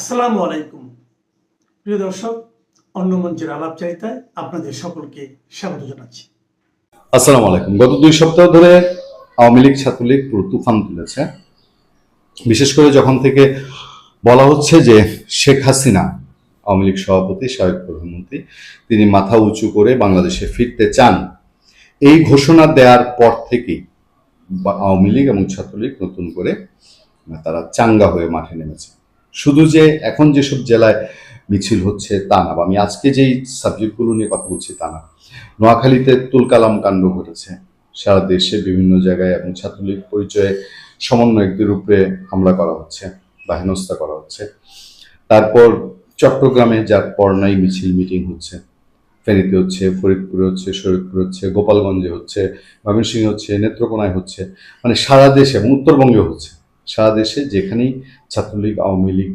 আসসালামু আলাইকুম প্রিয় দর্শক, অন্য মঞ্চের আলাপচারিতায় আপনাদের সকলকে স্বাগত জানাচ্ছি। আসসালামু আলাইকুম। গত 2 সপ্তাহ ধরে আওয়ামী লীগ ছাত্রলীগ পুরো তুফান তুলেছে। বিশেষ করে যখন থেকে বলা হচ্ছে যে শেখ হাসিনা আওয়ামী লীগ সভাপতি, সাবেক প্রধানমন্ত্রী, তিনি মাথা উঁচু করে বাংলাদেশে ফিরতে চান, এই ঘোষণা দেওয়ার পর থেকেই আওয়ামী লীগ এবং ছাত্রলীগ নতুন করে তারা চাঙ্গা হয়ে মাঠে নেমেছে। শুধু যে এখন যেসব জেলায় মিছিল হচ্ছে তা না, বা আমি আজকে যেই সাবজেক্টগুলো নিয়ে কথা বলছি তা না। নোয়াখালীতে তুলকালাম কাণ্ড ঘটেছে, সারা দেশে বিভিন্ন জায়গায়, এবং ছাত্রলীগ পরিচয়ে সমন্বয়কদের উপরে হামলা করা হচ্ছে বা হেনস্থা করা হচ্ছে। তারপর চট্টগ্রামে যার পর নাই মিছিল মিটিং হচ্ছে, ফেনীতে হচ্ছে, ফরিদপুরে হচ্ছে, শরীয়তপুরে হচ্ছে, গোপালগঞ্জে হচ্ছে, ময়মনসিংহে হচ্ছে, নেত্রকোনায় হচ্ছে, মানে সারা দেশে এবং উত্তরবঙ্গে হচ্ছে। সারা দেশে যেখানেই ছাত্রলীগ আওয়ামী লীগ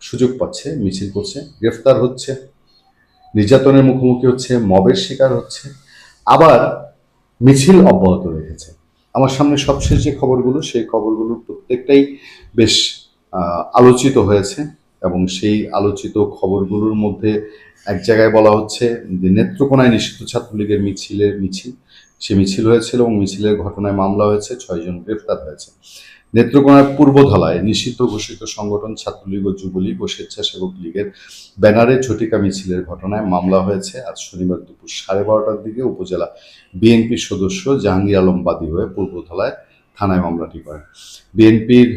সুযোগ পাচ্ছে মিছিল করছে, গ্রেফতার হচ্ছে, নির্যাতনের মুখোমুখি হচ্ছে, মবের শিকার হচ্ছে, আবার মিছিল অব্যাহত রেখেছে। আমার সামনে সবশেষ যে খবরগুলো, সেই খবরগুলোর প্রত্যেকটাই বেশ আলোচিত হয়েছে, এবং সেই আলোচিত খবরগুলোর মধ্যে এক জায়গায় বলা হচ্ছে যে নেত্রকোনায় নিষিদ্ধ ছাত্রলীগের মিছিল সে মিছিল হয়েছিল এবং মিছিলের ঘটনায় মামলা হয়েছে, 6 জন গ্রেফতার হয়েছে। নেত্রকোনার পূর্বধলায় নিষিদ্ধ ঘোষিত সংগঠন ছাত্রলীগ ও যুবলীগ ও স্বেচ্ছাসেবক লীগের ব্যানারে ঝটিকা মিছিলের ঘটনায় মামলা হয়েছে। আজ শনিবার দুপুর 12:30টার দিকে উপজেলা বিএনপির সদস্য জাহাঙ্গীর আলম বাদী হয়ে পূর্বধলায় থানায় মামলাটি করেন। বিএনপির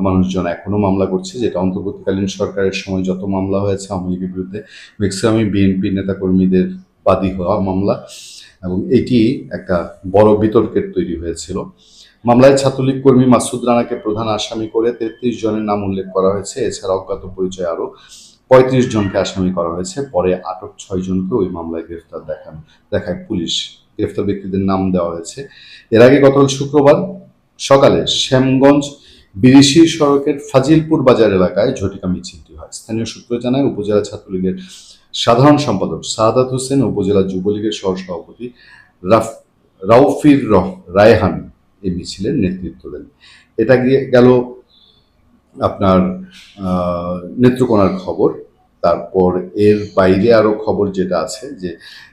মানুষজন এখনো মামলা করছে, যেটা অন্তর্বর্তীকালীন সরকারের সময় যত মামলা হয়েছে আওয়ামী লীগের বিরুদ্ধে ম্যাক্সিমামই বিএনপির নেতাকর্মীদের বাদী হওয়া মামলা, এবং এটি একটা বড় বিতর্কের তৈরি হয়েছিল। মামলায় ছাত্রলীগ কর্মী মাসুদ রানাকে প্রধান আসামি করে 33 জনের নাম উল্লেখ করা হয়েছে। এছাড়া অজ্ঞাত পরিচয় আরও 35 জনকে আসামি করা হয়েছে। পরে আটক 6 জনকে ওই মামলায় গ্রেফতার দেখায় পুলিশ। গ্রেফতার ব্যক্তিদের নাম দেওয়া হয়েছে। এর আগে গতকাল শুক্রবার সকালে শ্যামগঞ্জ বিরিশি সড়কের ফাজিলপুর বাজার এলাকায় ঝটিকা মিছিলটি হয়। স্থানীয় সূত্র জানায় উপজেলা ছাত্রলীগের সাধারণ সম্পাদক সাহাদাত হোসেন, উপজেলা যুবলীগের সহসভাপতি রাউফির রায়হান এই মিছিলের নেতৃত্ব দেন। এটা গেল আপনার নেত্রকোনার খবর। তারপর এর বাইরে আরো খবর যেটা আছে, যে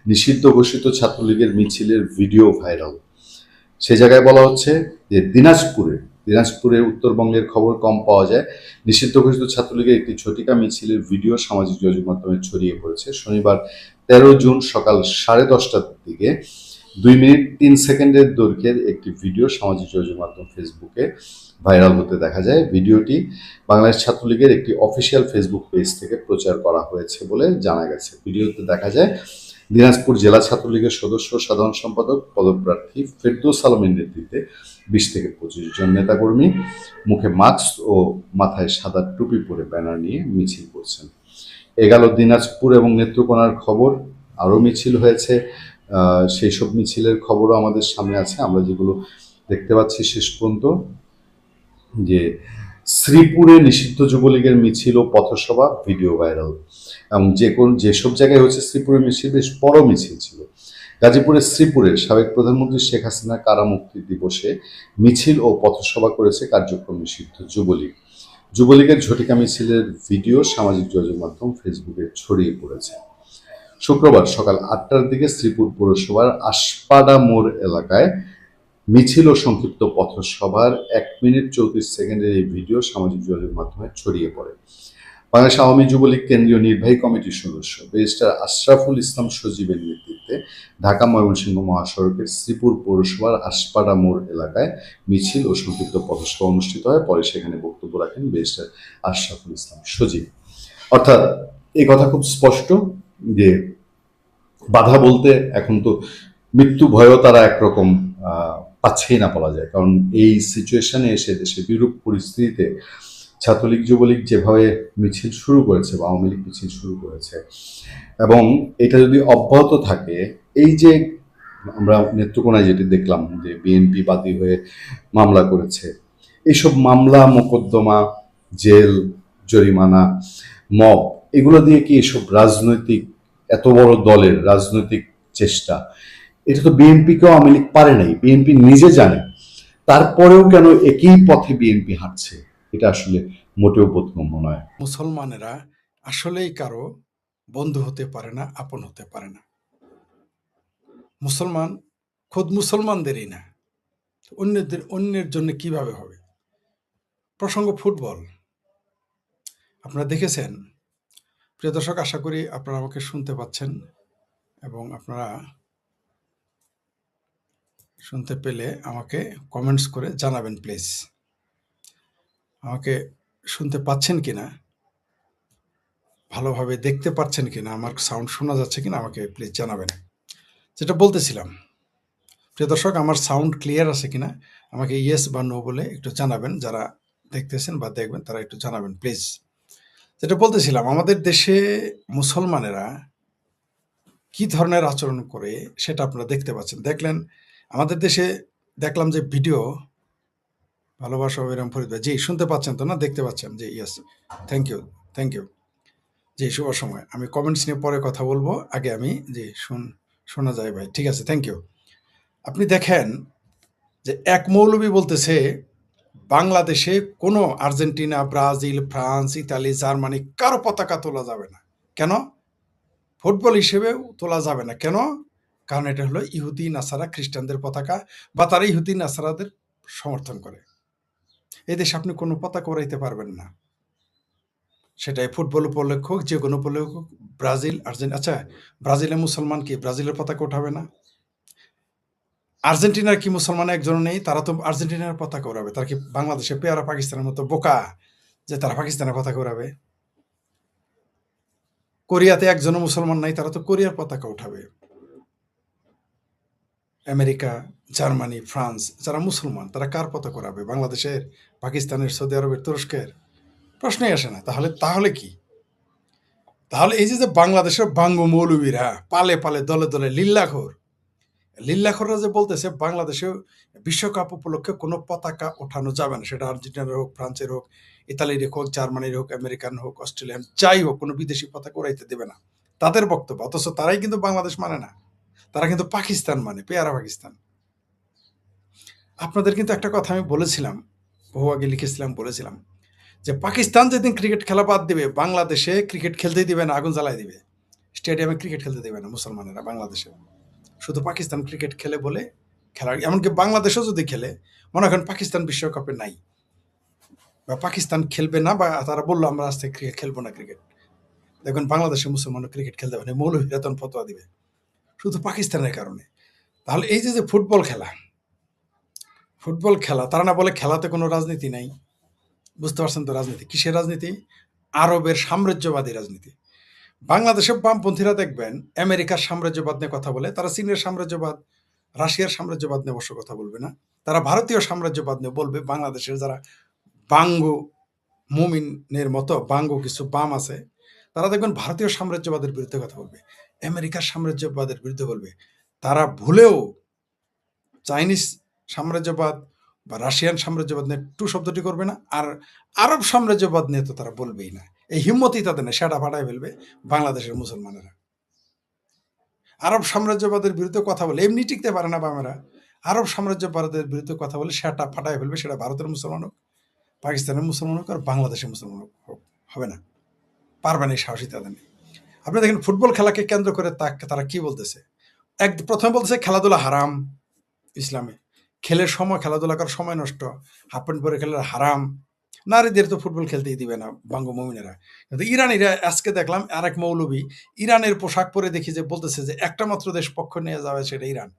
নিষিদ্ধ ঘোষিত ছাত্রলীগের মিছিলের ভিডিও ভাইরাল। সে জায়গায় বলা হচ্ছে যে দিনাজপুরে উত্তরবঙ্গের খবর কম পাওয়া যায়। নিষিদ্ধ ঘোষিত ছাত্রলীগের একটি ঝটিকা মিছিলের ভিডিও সামাজিক যোগাযোগ মাধ্যমে ছড়িয়ে পড়েছে। শনিবার 13 জুন সকাল 10:30টার দিকে 2 মিনিট 3 সেকেন্ডের দৈর্ঘ্যের একটি ভিডিও সামাজিক যোগাযোগ মাধ্যম ফেসবুকে ভাইরাল হতে দেখা যায়। ভিডিওটি বাংলাদেশ ছাত্রলীগের একটি অফিসিয়াল ফেসবুক পেজ থেকে প্রচার করা হয়েছে বলে জানা গেছে। ভিডিওতে দেখা যায় দিনাজপুর জেলা ছাত্রলীগের সদস্য সাধারণ সম্পাদক পদপ্রার্থী ফেরদৌস আলমের নেতৃত্বে 20 থেকে 25 জন নেতাকর্মী মুখে মাস্ক ও মাথায় সাদা টুপি পরে ব্যানার নিয়ে মিছিল করছেন। এ গেল দিনাজপুর এবং নেত্রকোনার খবর। আরও মিছিল হয়েছে, সেই সব মিছিলের খবরও আমাদের সামনে আছে। আমরা যেগুলো দেখতে পাচ্ছি শেষ পর্যন্ত, যে শ্রীপুরে নিষিদ্ধ যুবলীগের মিছিল ও পথসভা ভিডিও ভাইরাল, এবং যেসব জায়গায় হচ্ছে শ্রীপুরের মিছিল বেশ বড় মিছিল ছিল। গাজীপুরের শ্রীপুরে সাবেক প্রধানমন্ত্রী শেখ হাসিনা কারামুক্তি দিবসে মিছিল ও পথসভা করেছে কার্যক্রম নিষিদ্ধ যুবলীগের ঝটিকা মিছিলের ভিডিও সামাজিক যোগাযোগ মাধ্যম ফেসবুকে ছড়িয়ে পড়েছে। শুক্রবার সকাল 8টার দিকে শ্রীপুর পৌরসভার আশপাড়া মোড় এলাকায় মিছিল ও সংক্ষিপ্ত পথসভার 1 মিনিট 34 সেকেন্ডের এই ভিডিও সামাজিক যোগাযোগ মাধ্যমে ছড়িয়ে পড়ে। বাংলাদেশ আওয়ামী যুবলীগ কেন্দ্রীয় নির্বাহী কমিটির সদস্য ব্যারিস্টার আশরাফুল ইসলাম সজীবের নেতৃত্বে ঢাকা ময়মনসিংহ মহাসড়কের শ্রীপুর পৌরসভার আশপাড়া মোড় এলাকায় মিছিল ও সংক্ষিপ্ত পথসভা অনুষ্ঠিত হয়। পরে সেখানে বক্তব্য রাখেন ব্যারিস্টার আশরাফুল ইসলাম সজীব। অর্থাৎ এই কথা খুব স্পষ্ট যে বাধা বলতে এখন তো মৃত্যু ভয়ও তারা একরকম পাচ্ছেই না বলা যায়। কারণ এই সিচুয়েশনে এসে দেশে বিরূপ পরিস্থিতিতে ছাত্রলীগ যুবলীগ যেভাবে মিছিল শুরু করেছে বা আওয়ামী লীগ মিছিল শুরু করেছে, এবং এটা যদি অব্যাহত থাকে, এই যে আমরা নেত্রকোনায় যেটি দেখলাম যে বিএনপি বাদী হয়ে মামলা করেছে, এইসব মামলা মোকদ্দমা, জেল, জরিমানা, মব, এগুলো দিয়ে কি এসব রাজনৈতিক, এত বড় দলের রাজনৈতিক চেষ্টা, এটা তো বিএনপিকেও আওয়ামী লীগ পারে নাই, বিএনপি নিজে জানে। তারপরেও কেন একই পথে বিএনপি হাঁটছে, এটা আসলে মোটেও বোধগম্য নয়। মুসলমানেরা আসলেই কারো বন্ধু হতে পারে না, আপন হতে পারে না। মুসলমান খোদ মুসলমানদেরই না, অন্যের জন্য কিভাবে হবে? প্রসঙ্গ ফুটবল। আপনারা দেখেছেন, প্রিয় দর্শক, আশা করি আপনারা আমাকে শুনতে পাচ্ছেন এবং আপনারা শুনতে পেলে আমাকে কমেন্টস করে জানাবেন প্লিজ। আমাকে শুনতে পাচ্ছেন কিনা, ভালোভাবে দেখতে পাচ্ছেন কিনা, আমার সাউন্ড শোনা যাচ্ছে কিনা আমাকে প্লিজ জানাবেন। যেটা বলতেছিলাম, প্রিয় দর্শক, আমার সাউন্ড ক্লিয়ার আছে কিনা আমাকে ইয়েস বা নো বলে একটু জানাবেন। যারা দেখতেছেন বা দেখবেন তারা একটু জানাবেন প্লিজ। যেটা বলতেছিলাম, আমাদের দেশে মুসলমানেরা কি ধরনের আচরণ করে সেটা আপনারা দেখতে পাচ্ছেন। দেখলেন আমাদের দেশে, দেখলাম যে ভিডিও, ভালোবাসা অবিরাম ফরিদ ভাই, জি শুনতে পাচ্ছেন তো না, দেখতে পাচ্ছেন? জি yes, thank you, thank you. জি শুভ সময়। আমি কমেন্টস নিয়ে পরে কথা বলবো, আগে আমি জি শোনা যায় ভাই, ঠিক আছে, থ্যাংক ইউ। আপনি দেখেন যে এক মৌলবী বলতেছে বাংলাদেশে কোনো Argentina, Brazil, France, Italy, Germany কারো পতাকা তোলা যাবে না। কেন? ফুটবল হিসেবেও তোলা যাবে না। কেন? কারণ এটা হলো ইহুদি, নাসারা, খ্রিস্টানদের পতাকা, বা তারা ইহুদি, নাসারাদের সমর্থন করে। এই দেশে আপনি কোনো পতাকা উড়াইতে পারবেন না, সেটাই ফুটবল উপলক্ষ হোক, যে কোনো উপলক্ষ হোক। ব্রাজিল, আচ্ছা, ব্রাজিলের মুসলমান কি ব্রাজিলের পতাকা উঠাবে না? আর্জেন্টিনার কি মুসলমান একজন নেই? তারা তো আর্জেন্টিনার পতাকা উড়াবে। তারা কি বাংলাদেশে পেয়ারা পাকিস্তানের মতো বোকা যে তারা পাকিস্তানের পতাকা উড়াবে? কোরিয়াতে একজনও মুসলমান নাই, তারা তো কোরিয়ার পতাকা উঠাবে। আমেরিকা, জার্মানি, ফ্রান্স যারা মুসলমান, তারা কার পতাকা উড়াবে? বাংলাদেশের, পাকিস্তানের, সৌদি আরবের, তুরস্কের? প্রশ্নই আসে না। তাহলে কি? তাহলে এই যে বাংলাদেশের বাঙ্গু মৌলবীরা পালে পালে দলে দলে লিল্লাখোররা যে বলতেছে বাংলাদেশে বিশ্বকাপ উপলক্ষে কোনো পতাকা ওঠানো যাবে না, সেটা আর্জেন্টিনার হোক, ফ্রান্সের হোক, ইতালির হোক, জার্মানির হোক, আমেরিকান হোক, অস্ট্রেলিয়ান, যাই হোক, কোনো বিদেশি পতাকা উড়াইতে দেবে না, তাদের বক্তব্য। অথচ তারাই কিন্তু বাংলাদেশ মানে না, তারা কিন্তু পাকিস্তান মানে, পেয়ারা পাকিস্তান। আপনাদের কিন্তু একটা কথা আমি বলেছিলাম, বহু আগে লিখেছিলাম, বলেছিলাম যে পাকিস্তান যেদিন ক্রিকেট খেলা বাদ দিবে, বাংলাদেশে ক্রিকেট খেলতেই দিবে না, আগুন জ্বালাই দিবে। স্টেডিয়ামে ক্রিকেট খেলতে দেবে না মুসলমানেরা বাংলাদেশে। শুধু পাকিস্তান ক্রিকেট খেলে বলে খেলার, এমনকি বাংলাদেশও যদি খেলে, মনে করেন পাকিস্তান বিশ্বকাপে নাই বা পাকিস্তান খেলবে না, বা তারা বললো আমরা আজ থেকে ক্রিকেট খেলবো না, ক্রিকেট, দেখবেন বাংলাদেশের মুসলমানরা ক্রিকেট খেলতে পারে, মৌলভীরা তখন ফতোয়া দিবে শুধু পাকিস্তানের কারণে। তাহলে এই যে ফুটবল খেলা, তারা না বলে খেলাতে কোনো রাজনীতি নাই? বুঝতে পারছেন তো রাজনীতি কিসের রাজনীতি? আরবের সাম্রাজ্যবাদী রাজনীতি। বাংলাদেশের বামপন্থীরা দেখবেন আমেরিকার সাম্রাজ্যবাদ নিয়ে কথা বলে, তারা চীনের সাম্রাজ্যবাদ, রাশিয়ার সাম্রাজ্যবাদ নিয়ে অবশ্য কথা বলবে না, তারা ভারতীয় সাম্রাজ্যবাদ নিয়ে বলবে। বাংলাদেশের যারা বাঙ্গু মুমিনের মতো বাঙ্গু কিছু বাম আছে, তারা দেখবেন ভারতীয় সাম্রাজ্যবাদের বিরুদ্ধে কথা বলবে, আমেরিকার সাম্রাজ্যবাদের বিরুদ্ধে বলবে। তারা ভুলেও চাইনিজ সাম্রাজ্যবাদ বা রাশিয়ান সাম্রাজ্যবাদ নিয়ে টু শব্দটি করবে না, আর আরব সাম্রাজ্যবাদ নিয়ে তো তারা বলবেই না। এই হিম্মতই তাদের নেই, সেটা ফাটায় ফেলবে বাংলাদেশের মুসলমানেরা। আরব সাম্রাজ্যবাদের বিরুদ্ধে কথা বলে এমনি টিকতে পারে না বামেরা, আরব সাম্রাজ্যবাদের বিরুদ্ধে কথা বলে সেটা ফাটায় ফেলবে, সেটা ভারতের মুসলমান হোক, পাকিস্তানের মুসলমান হোক, আর বাংলাদেশের মুসলমান হোক, হবে না, পারবে না, এই সাহসী তাদের নেই। আপনি দেখেন ফুটবল খেলাকে কেন্দ্র করে তারা কি বলতেছে। প্রথমে বলতেছে খেলাধুলা হারাম ইসলামে, খেলাধুলা করার সময় নষ্ট, হাফ প্যান্ট পরে খেলার হারাম, নারীদের তো ফুটবল খেলতেই দিবে না বঙ্গমমিনেরা। কিন্তু ইরানিরা, আজকে দেখলাম আরেক মৌলবী ইরানের পোশাক পরে দেখি যে বলতেছে যে একটা মাত্র দেশ পক্ষ নিয়ে যাবে, সেটা ইরান।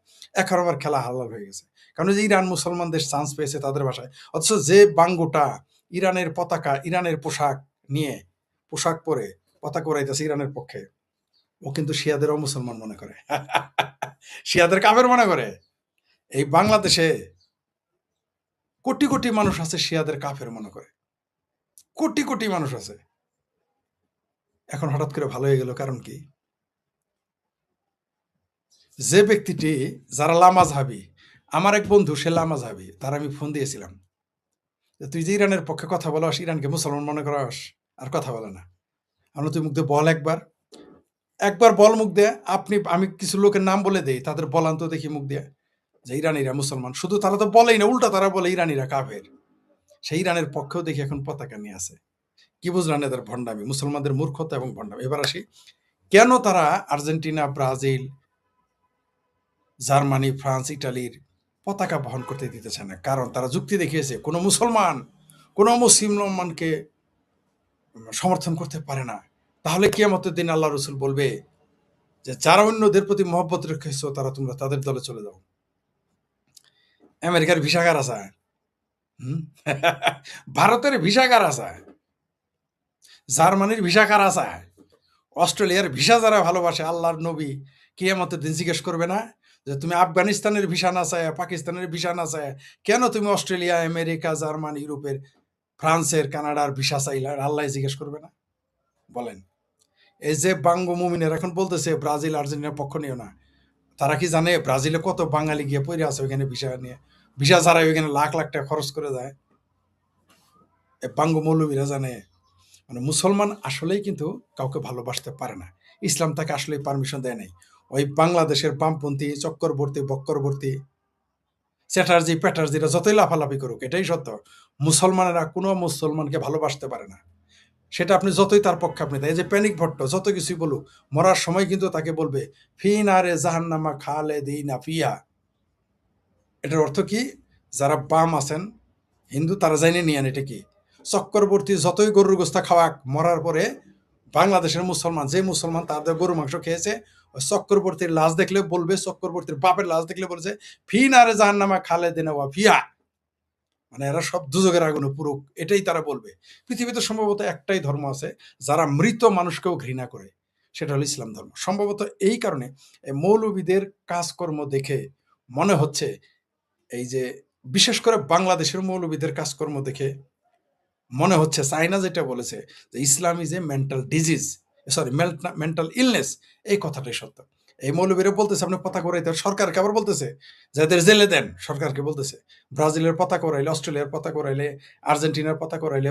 এখন আবার খেলা হালাল হয়ে গেছে, কারণ যে ইরান মুসলমান দেশ চান্স পেয়েছে তাদের ভাষায়। অথচ যে বাঙ্গুটা ইরানের পতাকা, ইরানের পোশাক নিয়ে, পোশাক পরে পতাকা উড়াইতেছে ইরানের পক্ষে, ও কিন্তু শিয়াদেরও মুসলমান মনে করে, শিয়াদের কাফের মনে করে। এই বাংলাদেশে কোটি কোটি মানুষ আছে শিয়াদের কাফের মনে করে, কোটি কোটি মানুষ আছে। এখন হঠাৎ করে ভালো হয়ে গেল, কারণ কি? যে ব্যক্তিটি, যারা লামাজহাবি, আমার এক বন্ধু সে লামাজহাবি, তার আমি ফোন দিয়েছিলাম যে তুই যে ইরানের পক্ষে কথা বলাস, ইরানকে মুসলমান মনে করাস, আর কথা বলে না। আমরা তুই মুখ দিয়ে বল, একবার বল মুখ দিয়ে। আমি কিছু লোকের নাম বলে দেই, তাদের বলান তো দেখি মুখ দিয়ে যে ইরানিরা মুসলমান। শুধু তারা তো বলেই না, উল্টা তারা বলে ইরানিরা কাফের। সেই ইরানের পক্ষেও দেখি এখন পতাকা নিয়ে আছে। কি বুঝলেন এদের ভণ্ডামি, মুসলমানদের মূর্খতা এবং ভণ্ডামি। এবার আসি, কেন তারা আর্জেন্টিনা, ব্রাজিল, জার্মানি, ফ্রান্স, ইটালির পতাকা বহন করতে দিতেছে না? কারণ তারা যুক্তি দেখিয়েছে কোনো মুসলমান কোনো মুসলমানকে সমর্থন করতে পারে না। তাহলে কিয়ামতের দিন আল্লাহ রসুল বলবে যে যারা অন্যদের প্রতি মহব্বত রেখেছো তারা তোমরা তাদের দলে চলে যাও। আমেরিকার ভিসা কার আছে? ভারতের ভিসা কার আছে? জার্মানির ভিসা কার আছে? অস্ট্রেলিয়ার ভিসা যারা ভালোবাসে, আল্লাহর নবী কিয়ামতের দিন জিজ্ঞেস করবে না যে তুমি আফগানিস্তানের ভিসা না চায়, পাকিস্তানের ভিসা না চায়, কেন তুমি অস্ট্রেলিয়া, আমেরিকা, জার্মানি, ইউরোপের, ফ্রান্সের, কানাডার ভিসা চাইলে? আল্লাহ জিজ্ঞেস করবে না? বলেন। এই যে বাঙ্গ মুমিনের এখন বলতেছে ব্রাজিল আর্জেন্টিনার পক্ষ নিও না, তারা কি জানে ব্রাজিলে কত বাঙালি গিয়ে পড়ে আছে ওইখানে ভিসা নিয়ে? ভিসা ছাড়াই ওইখানে লাখ লাখ টাকা খরচ করে যায়। এই বাঙ্গ মৌলবীরা জানে। মানে মুসলমান আসলেই কিন্তু কাউকে ভালোবাসতে পারে না। ইসলাম তাকে আসলে পারমিশন দেয় নাই। ওই বাংলাদেশের বামপন্থী, চক্করবর্তী, বক্করবর্তী, চ্যাটার্জি প্যাটার্জিরা যতই লাফালাফি করুক, এটাই সত্য, মুসলমানেরা কোনো মুসলমানকে ভালোবাসতে পারে না। সেটা আপনি যতই তার পক্ষে আপনি দেয়, এই যে প্যানিক ভট্ট যত কিছুই বলুক, মরার সময় কিন্তু তাকে বলবে ফি নারে জাহান্নামা খালেদিনা ফিহা। এটার অর্থ কি? যারা বাম আছেন হিন্দু তারা জানে নিয়েন এটা কি। চক্করবর্তী যতই গরুর গোস্তা খাওয়াক, মরার পরে বাংলাদেশের মুসলমান, যে মুসলমান তাদের গরু মাংস খেয়েছে, ওই চক্রবর্তীর লাশ দেখলে বলবে, চক্রবর্তীর বাপের লাশ দেখলে বলছে ফি নারে জাহান্নামা খালেদিনা ওয়া ফিহা, মানে এরা সব দুজকের আগুনে পুরুক, এটাই তারা বলবে। পৃথিবীতে সম্ভবত একটাই ধর্ম আছে যারা মৃত মানুষকেও ঘৃণা করে, সেটা হলো ইসলাম ধর্ম। সম্ভবত এই কারণে এই মৌলবীদের কাজকর্ম দেখে মনে হচ্ছে, এই যে বিশেষ করে বাংলাদেশের মৌলবীদের কাজকর্ম দেখে মনে হচ্ছে, চাইনা যেটা বলেছে যে Islam is a mental disease, sorry mental illness, এই কথাটাই সত্য। এই মৌলবীরা বলতেছে আপনি পতাকা উড়াইতে, সরকারকে আবার বলতেছে যাদের জেলে দেন, সরকারকে বলতেছে ব্রাজিলের পতাকা উড়াইলে, অস্ট্রেলিয়ার পতাকা উড়াইলে, আর্জেন্টিনার পতাকা উড়াইলে,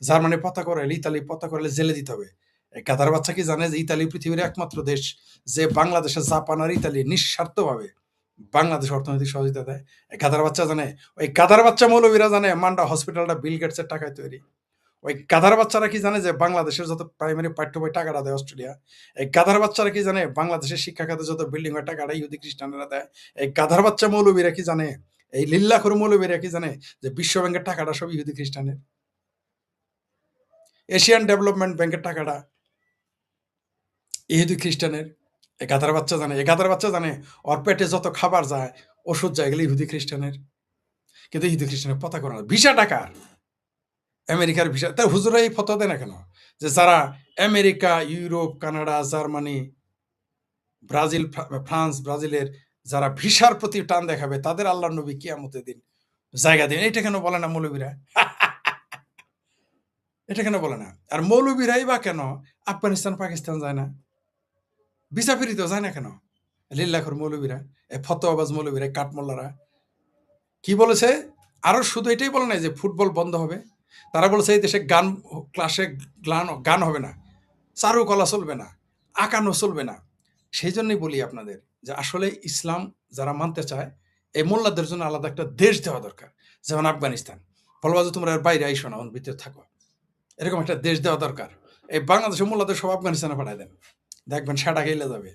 জার্মানির পতাকা উড়াইলে, ইতালির পতাকা উড়াইলে জেলে দিতে হবে। এই গাধার বাচ্চা কি জানে যে ইতালি পৃথিবীর একমাত্র দেশ যে বাংলাদেশের, জাপান আর ইতালি নিঃস্বার্থভাবে বাংলাদেশ অর্থনৈতিক সহযোগিতা দেয়? এই গাধার বাচ্চা জানে? ওই গাধার বাচ্চা মৌলবীরা জানে মান্ডা হসপিটালটা বিল গেটসের টাকায় তৈরি? ওই গাধার বাচ্চারা কি জানে যে বাংলাদেশের যত প্রাইমারি পাঠ্য বই টাকাটা দেয় অস্ট্রেলিয়া? এই গাধার বাচ্চারা কি জানে বাংলাদেশের শিক্ষা খাতে যত বিল্ডিং হয় টাকাটা ইহুদি খ্রিস্টানরা দেয়? এই গাধার বাচ্চা মৌলবীরা কি জানে, এই লিল্লাখোর মৌলবীরা কি জানে যে বিশ্ব ব্যাংকের টাকাটা সব ইহুদি খ্রিস্টানের? এশিয়ান ডেভেলপমেন্ট ব্যাংকের টাকাটা ইহুদি খ্রিস্টানের? এই গাধার বাচ্চা জানে? এই গাধার বাচ্চা জানে ওর পেটে যত খাবার যায়, ওষুধ যায়, গেলে ইহুদি খ্রিস্টানের? কিন্তু ইহুদি খ্রিস্টানের পতাকা না, ভিসা টাকার, আমেরিকার ভিসা। তাই হুজুরা এই ফতোয়া দেয় না কেন যে যারা America, Europe, Canada, Germany, Brazil, France, ব্রাজিলের যারা ভিসার প্রতি টান দেখাবে তাদের আল্লাহর নবী কিয়ামতের দিন জায়গা দিন? এটা কেন বলে না মৌলবীরা? এটা কেন বলে না? আর মৌলবীরাই বা কেন আফগানিস্তান, পাকিস্তান যায় না? ভিসা ফিরিতেও যায় না কেন? লিল্লাখোর মৌলবীরা, এই ফতোয়াবাজ মৌলবীরা, কাঠমোল্লারা কি বলেছে? আরো শুধু এটাই বলে না যে ফুটবল বন্ধ হবে, তারা বলেছে এই দেশে গান ক্লাসে গান হবে না, চারুকলা চলবে না, আঁকানো চলবে না। সেই জন্যই বলি আপনাদের যে আসলে ইসলাম যারা মানতে চায়, এই মোল্লাদের জন্য আলাদা একটা দেশ দেওয়া দরকার। যেমন আফগানিস্তান, বলবা যে তোমরা এর বাইরে আইসো না, ওর ভিতরে থাকো, এরকম একটা দেশ দেওয়া দরকার। এই বাংলাদেশের মোল্লাদের সব আফগানিস্তানে পাঠায় দেন, দেখবেন সেটা খেলে যাবে,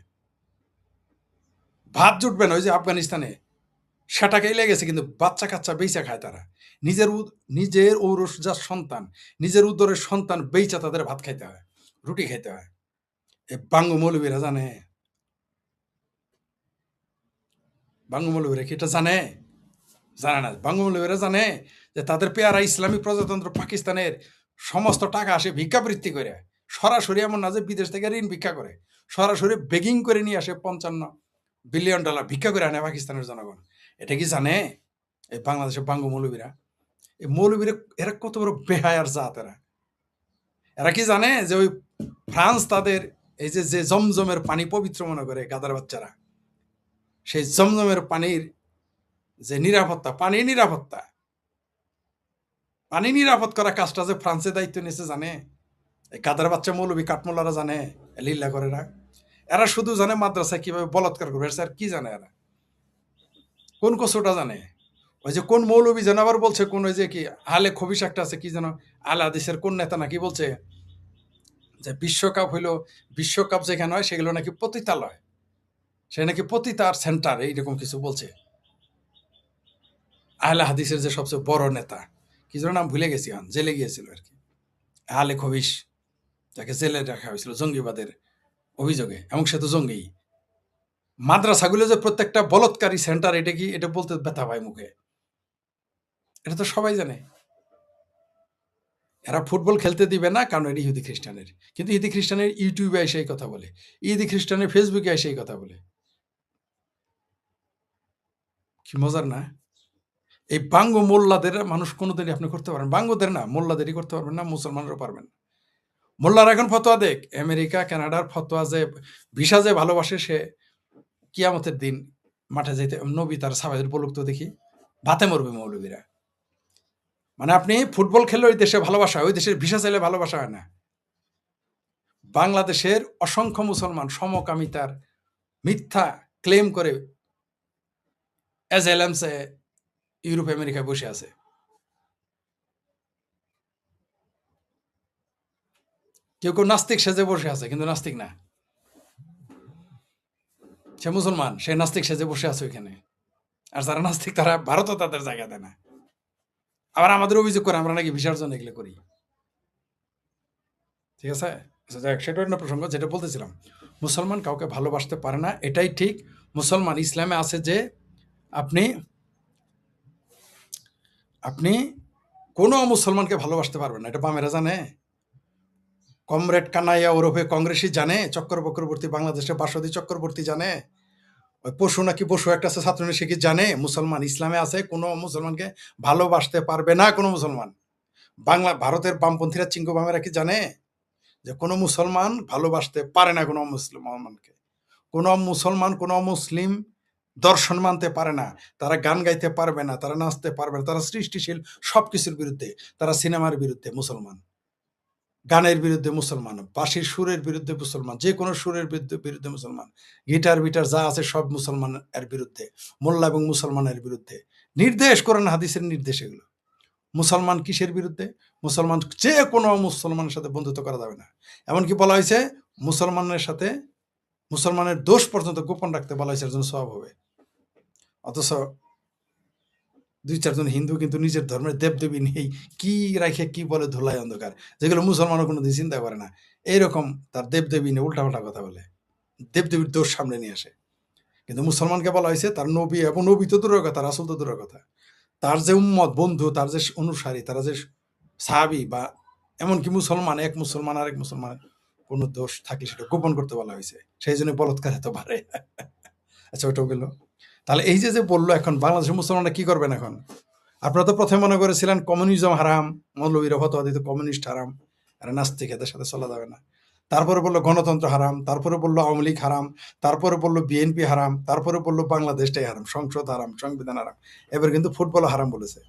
ভাত জুটবে না। ওই যে আফগানিস্তানে সেটা খেলে গেছে, কিন্তু বাচ্চা কাচ্চা বেচা খায় তারা, নিজের ঔরসজাত সন্তান, নিজের উদরের সন্তান বেচা তাদের ভাত খাইতে হয়, রুটি খাইতে হয়। এই বাঙ্গু মৌলবীরা জানে? বাঙ্গু মৌলবীরা কি এটা জানে? জানে না। বাঙ্গু মৌলবীরা জানে যে তাদের পেয়ারা ইসলামী প্রজাতন্ত্র পাকিস্তানের সমস্ত টাকা আসে ভিক্ষাবৃত্তি করে, সরাসরি, এমন না যে বিদেশ থেকে ঋণ ভিক্ষা করে, সরাসরি বেগিং করে নিয়ে আসে $55 বিলিয়ন ভিক্ষা করে আনে পাকিস্তানের জনগণ। এটা কি জানে এই বাংলাদেশের বাঙ্গু মৌলবীরা? এই মৌলবীরা এরা কত বড় বেহায়ার জাত। এরা কি জানে যে ওই ফ্রান্স তাদের এই যে জমজমের পানি পবিত্র মনে করে গাদার বাচ্চারা, সেই জমজমের পানির যে নিরাপত্তা, পানি নিরাপদ করা কাজটা যে ফ্রান্সের দায়িত্ব নিয়েছে জানে? এই গাদার বাচ্চা মৌলবী কাঠমোল্লারা জানে? লীলা করে এরা শুধু জানে মাদ্রাসায় কিভাবে বলাৎকার করবে, আর কি জানে এরা? কোন কচুটা জানে? ওই যে কোন মৌলবী যেন আবার বলছে, কোন ওই যে কি আলে খবিশ একটা আছে, কি যেন আল হাদিসের কোন নেতা নাকি বলছে যে বিশ্বকাপ যেখানে হয় সেগুলো নাকি পতিতালয়, সে নাকি পতিতার সেন্টার, এইরকম কিছু বলছে। আহলে হাদিসের যে সবচেয়ে বড় নেতা, কি যেন নাম ভুলে গেছি, জেলে গিয়েছিল আর কি, আলে খবিশ, যাকে জেলে রাখা হয়েছিল জঙ্গিবাদের অভিযোগে, এবং সে তো জঙ্গি। মাদ্রাসাগুলো যে প্রত্যেকটা বলৎকারী সেন্টার, এটা কি, এটা বলতে ব্যথা পায় মুখে, এটা তো সবাই জানে। এরা ফুটবল খেলতে দিবে না, কারণ এটা ইহুদি খ্রিস্টানের। কিন্তু ইহুদি খ্রিস্টানের ইউটিউবে এসে এই কথা বলে, ইহুদি খ্রিস্টানের ফেসবুকে এসে এই কথা বলে। কি মজার না? এই বাঙ্গ মোল্লাদের মানুষ কোনোদিনই আপনি করতে পারেন, বাঙ্গদের না, মোল্লাদেরই করতে পারবেন না, মুসলমানরাও পারবেন না। মোল্লারা এখন ফতোয়া দেখ, আমেরিকা কানাডার ফতোয়া যে ভিসা যে ভালোবাসে, সে কিয়ামতের দিন মাঠে যাইতে নবী তার সাহাবাদের বলুক তো দেখি, ভাতে মরবে মৌলবীরা। মানে আপনি ফুটবল খেললে ওই দেশে ভালোবাসা, ওই দেশের ভিসা চাইলে ভালোবাসা হয় না। বাংলাদেশের অসংখ্য মুসলমান সমকামিতার মিথ্যা ক্লেম করে এজেলেমসে ইউরোপ আমেরিকায় বসে আছে। কেউ কেউ নাস্তিক সেজে বসে আছে, কিন্তু নাস্তিক না, সে মুসলমান, সে নাস্তিক সেজে বসে আছে ওইখানে। আর যারা নাস্তিক তারা ভারতও তাদের জায়গা দেয় না। আবার আমাদের অভিযোগ করে আমরা নাকি ভিসার জন্য এগুলো করি। ঠিক আছে, আচ্ছা যাক, সেটা অন্য প্রসঙ্গ। যেটা বলতেছিলাম, মুসলমান কাউকে ভালোবাসতে পারে না, এটাই ঠিক। মুসলমান ইসলামে আছে যে আপনি আপনি কোনো মুসলমানকে ভালোবাসতে পারবেন না, এটা বামেরা জানে। কমরেড কানাইয়া ওরফে কংগ্রেসই জানে, চক্কর বক্রবর্তী বাংলাদেশে বাসদী চক্রবর্তী জানে, ওই পশু নাকি বসু একটা আছে ছাত্রনী, সে কি জানে মুসলমান ইসলামে আছে কোনো মুসলমানকে ভালোবাসতে পারবে না কোনো মুসলমান? ভারতের বামপন্থীরা চিঙ্গু বামেরা কি জানে যে কোনো মুসলমান ভালোবাসতে পারে না কোনো মুসলমানকে? কোনো মুসলমান কোনো মুসলিম দর্শন মানতে পারে না, তারা গান গাইতে পারবে না, তারা নাচতে পারবে না, তারা সৃষ্টিশীল সবকিছুর বিরুদ্ধে, তারা সিনেমার বিরুদ্ধে মুসলমান, গানের বিরুদ্ধে মুসলমান, বাঁশির সুরের বিরুদ্ধে মুসলমান, যে কোনো সুরের বিরুদ্ধে মুসলমান, গিটার বিটার যা আছে সব মুসলমানের বিরুদ্ধে, মোল্লা এবং মুসলমানের বিরুদ্ধে। নির্দেশ করেন হাদিসের নির্দেশ এগুলো। মুসলমান কিসের বিরুদ্ধে? মুসলমান যে কোনো মুসলমানের সাথে বন্ধুত্ব করা যাবে না। এমনকি বলা হয়েছে মুসলমানের সাথে মুসলমানের দোষ পর্যন্ত গোপন রাখতে বলা হয়েছে, এর জন্য সওয়াব হবে। অথচ ২-৪ জন হিন্দু কিন্তু নিজের ধর্মের দেবদেবী নেই, কি রাখে কি বলে ধুলাই অন্ধকার, যেগুলো মুসলমানও কোনোদিন চিন্তা করে না। এইরকম তার দেবদেবী নিয়ে উল্টাপাল্টা কথা বলে, দেবদেবীর দোষ সামনে নিয়ে আসে। কিন্তু মুসলমানকে বলা হয়েছে তার নবী, এবং নবী তো দূরের কথা, রাসূল তো দূরের কথা, তার যে উম্মত বন্ধু, তার যে অনুসারী, তারা যে সাহাবী, বা এমনকি মুসলমান এক মুসলমান আরেক মুসলমানের কোনো দোষ থাকলে সেটা গোপন করতে বলা হয়েছে, সেই জন্য বলৎকার এত পারে। আচ্ছা, ওটাও গেল। তাহলে এই যে বললো, এখন বাংলাদেশের মুসলমানরা কি করবেন এখন? আপনারা তো প্রথমে মনে করেছিলেন কমিউনিজম হারাম, মৌলবীরা ফতোয়া দিত কমিউনিস্ট হারাম, এরা নাস্তিক, এদের সাথে চলা যাবে না। তারপরে বললো গণতন্ত্র হারাম, তারপরে বললো আওয়ামী লীগ হারাম, তারপরে বললো বিএনপি হারাম, তারপরে বললো বাংলাদেশটাই হারাম, সংসদ হারাম, সংবিধান হারাম, এবার কিন্তু ফুটবল হারাম বলেছে।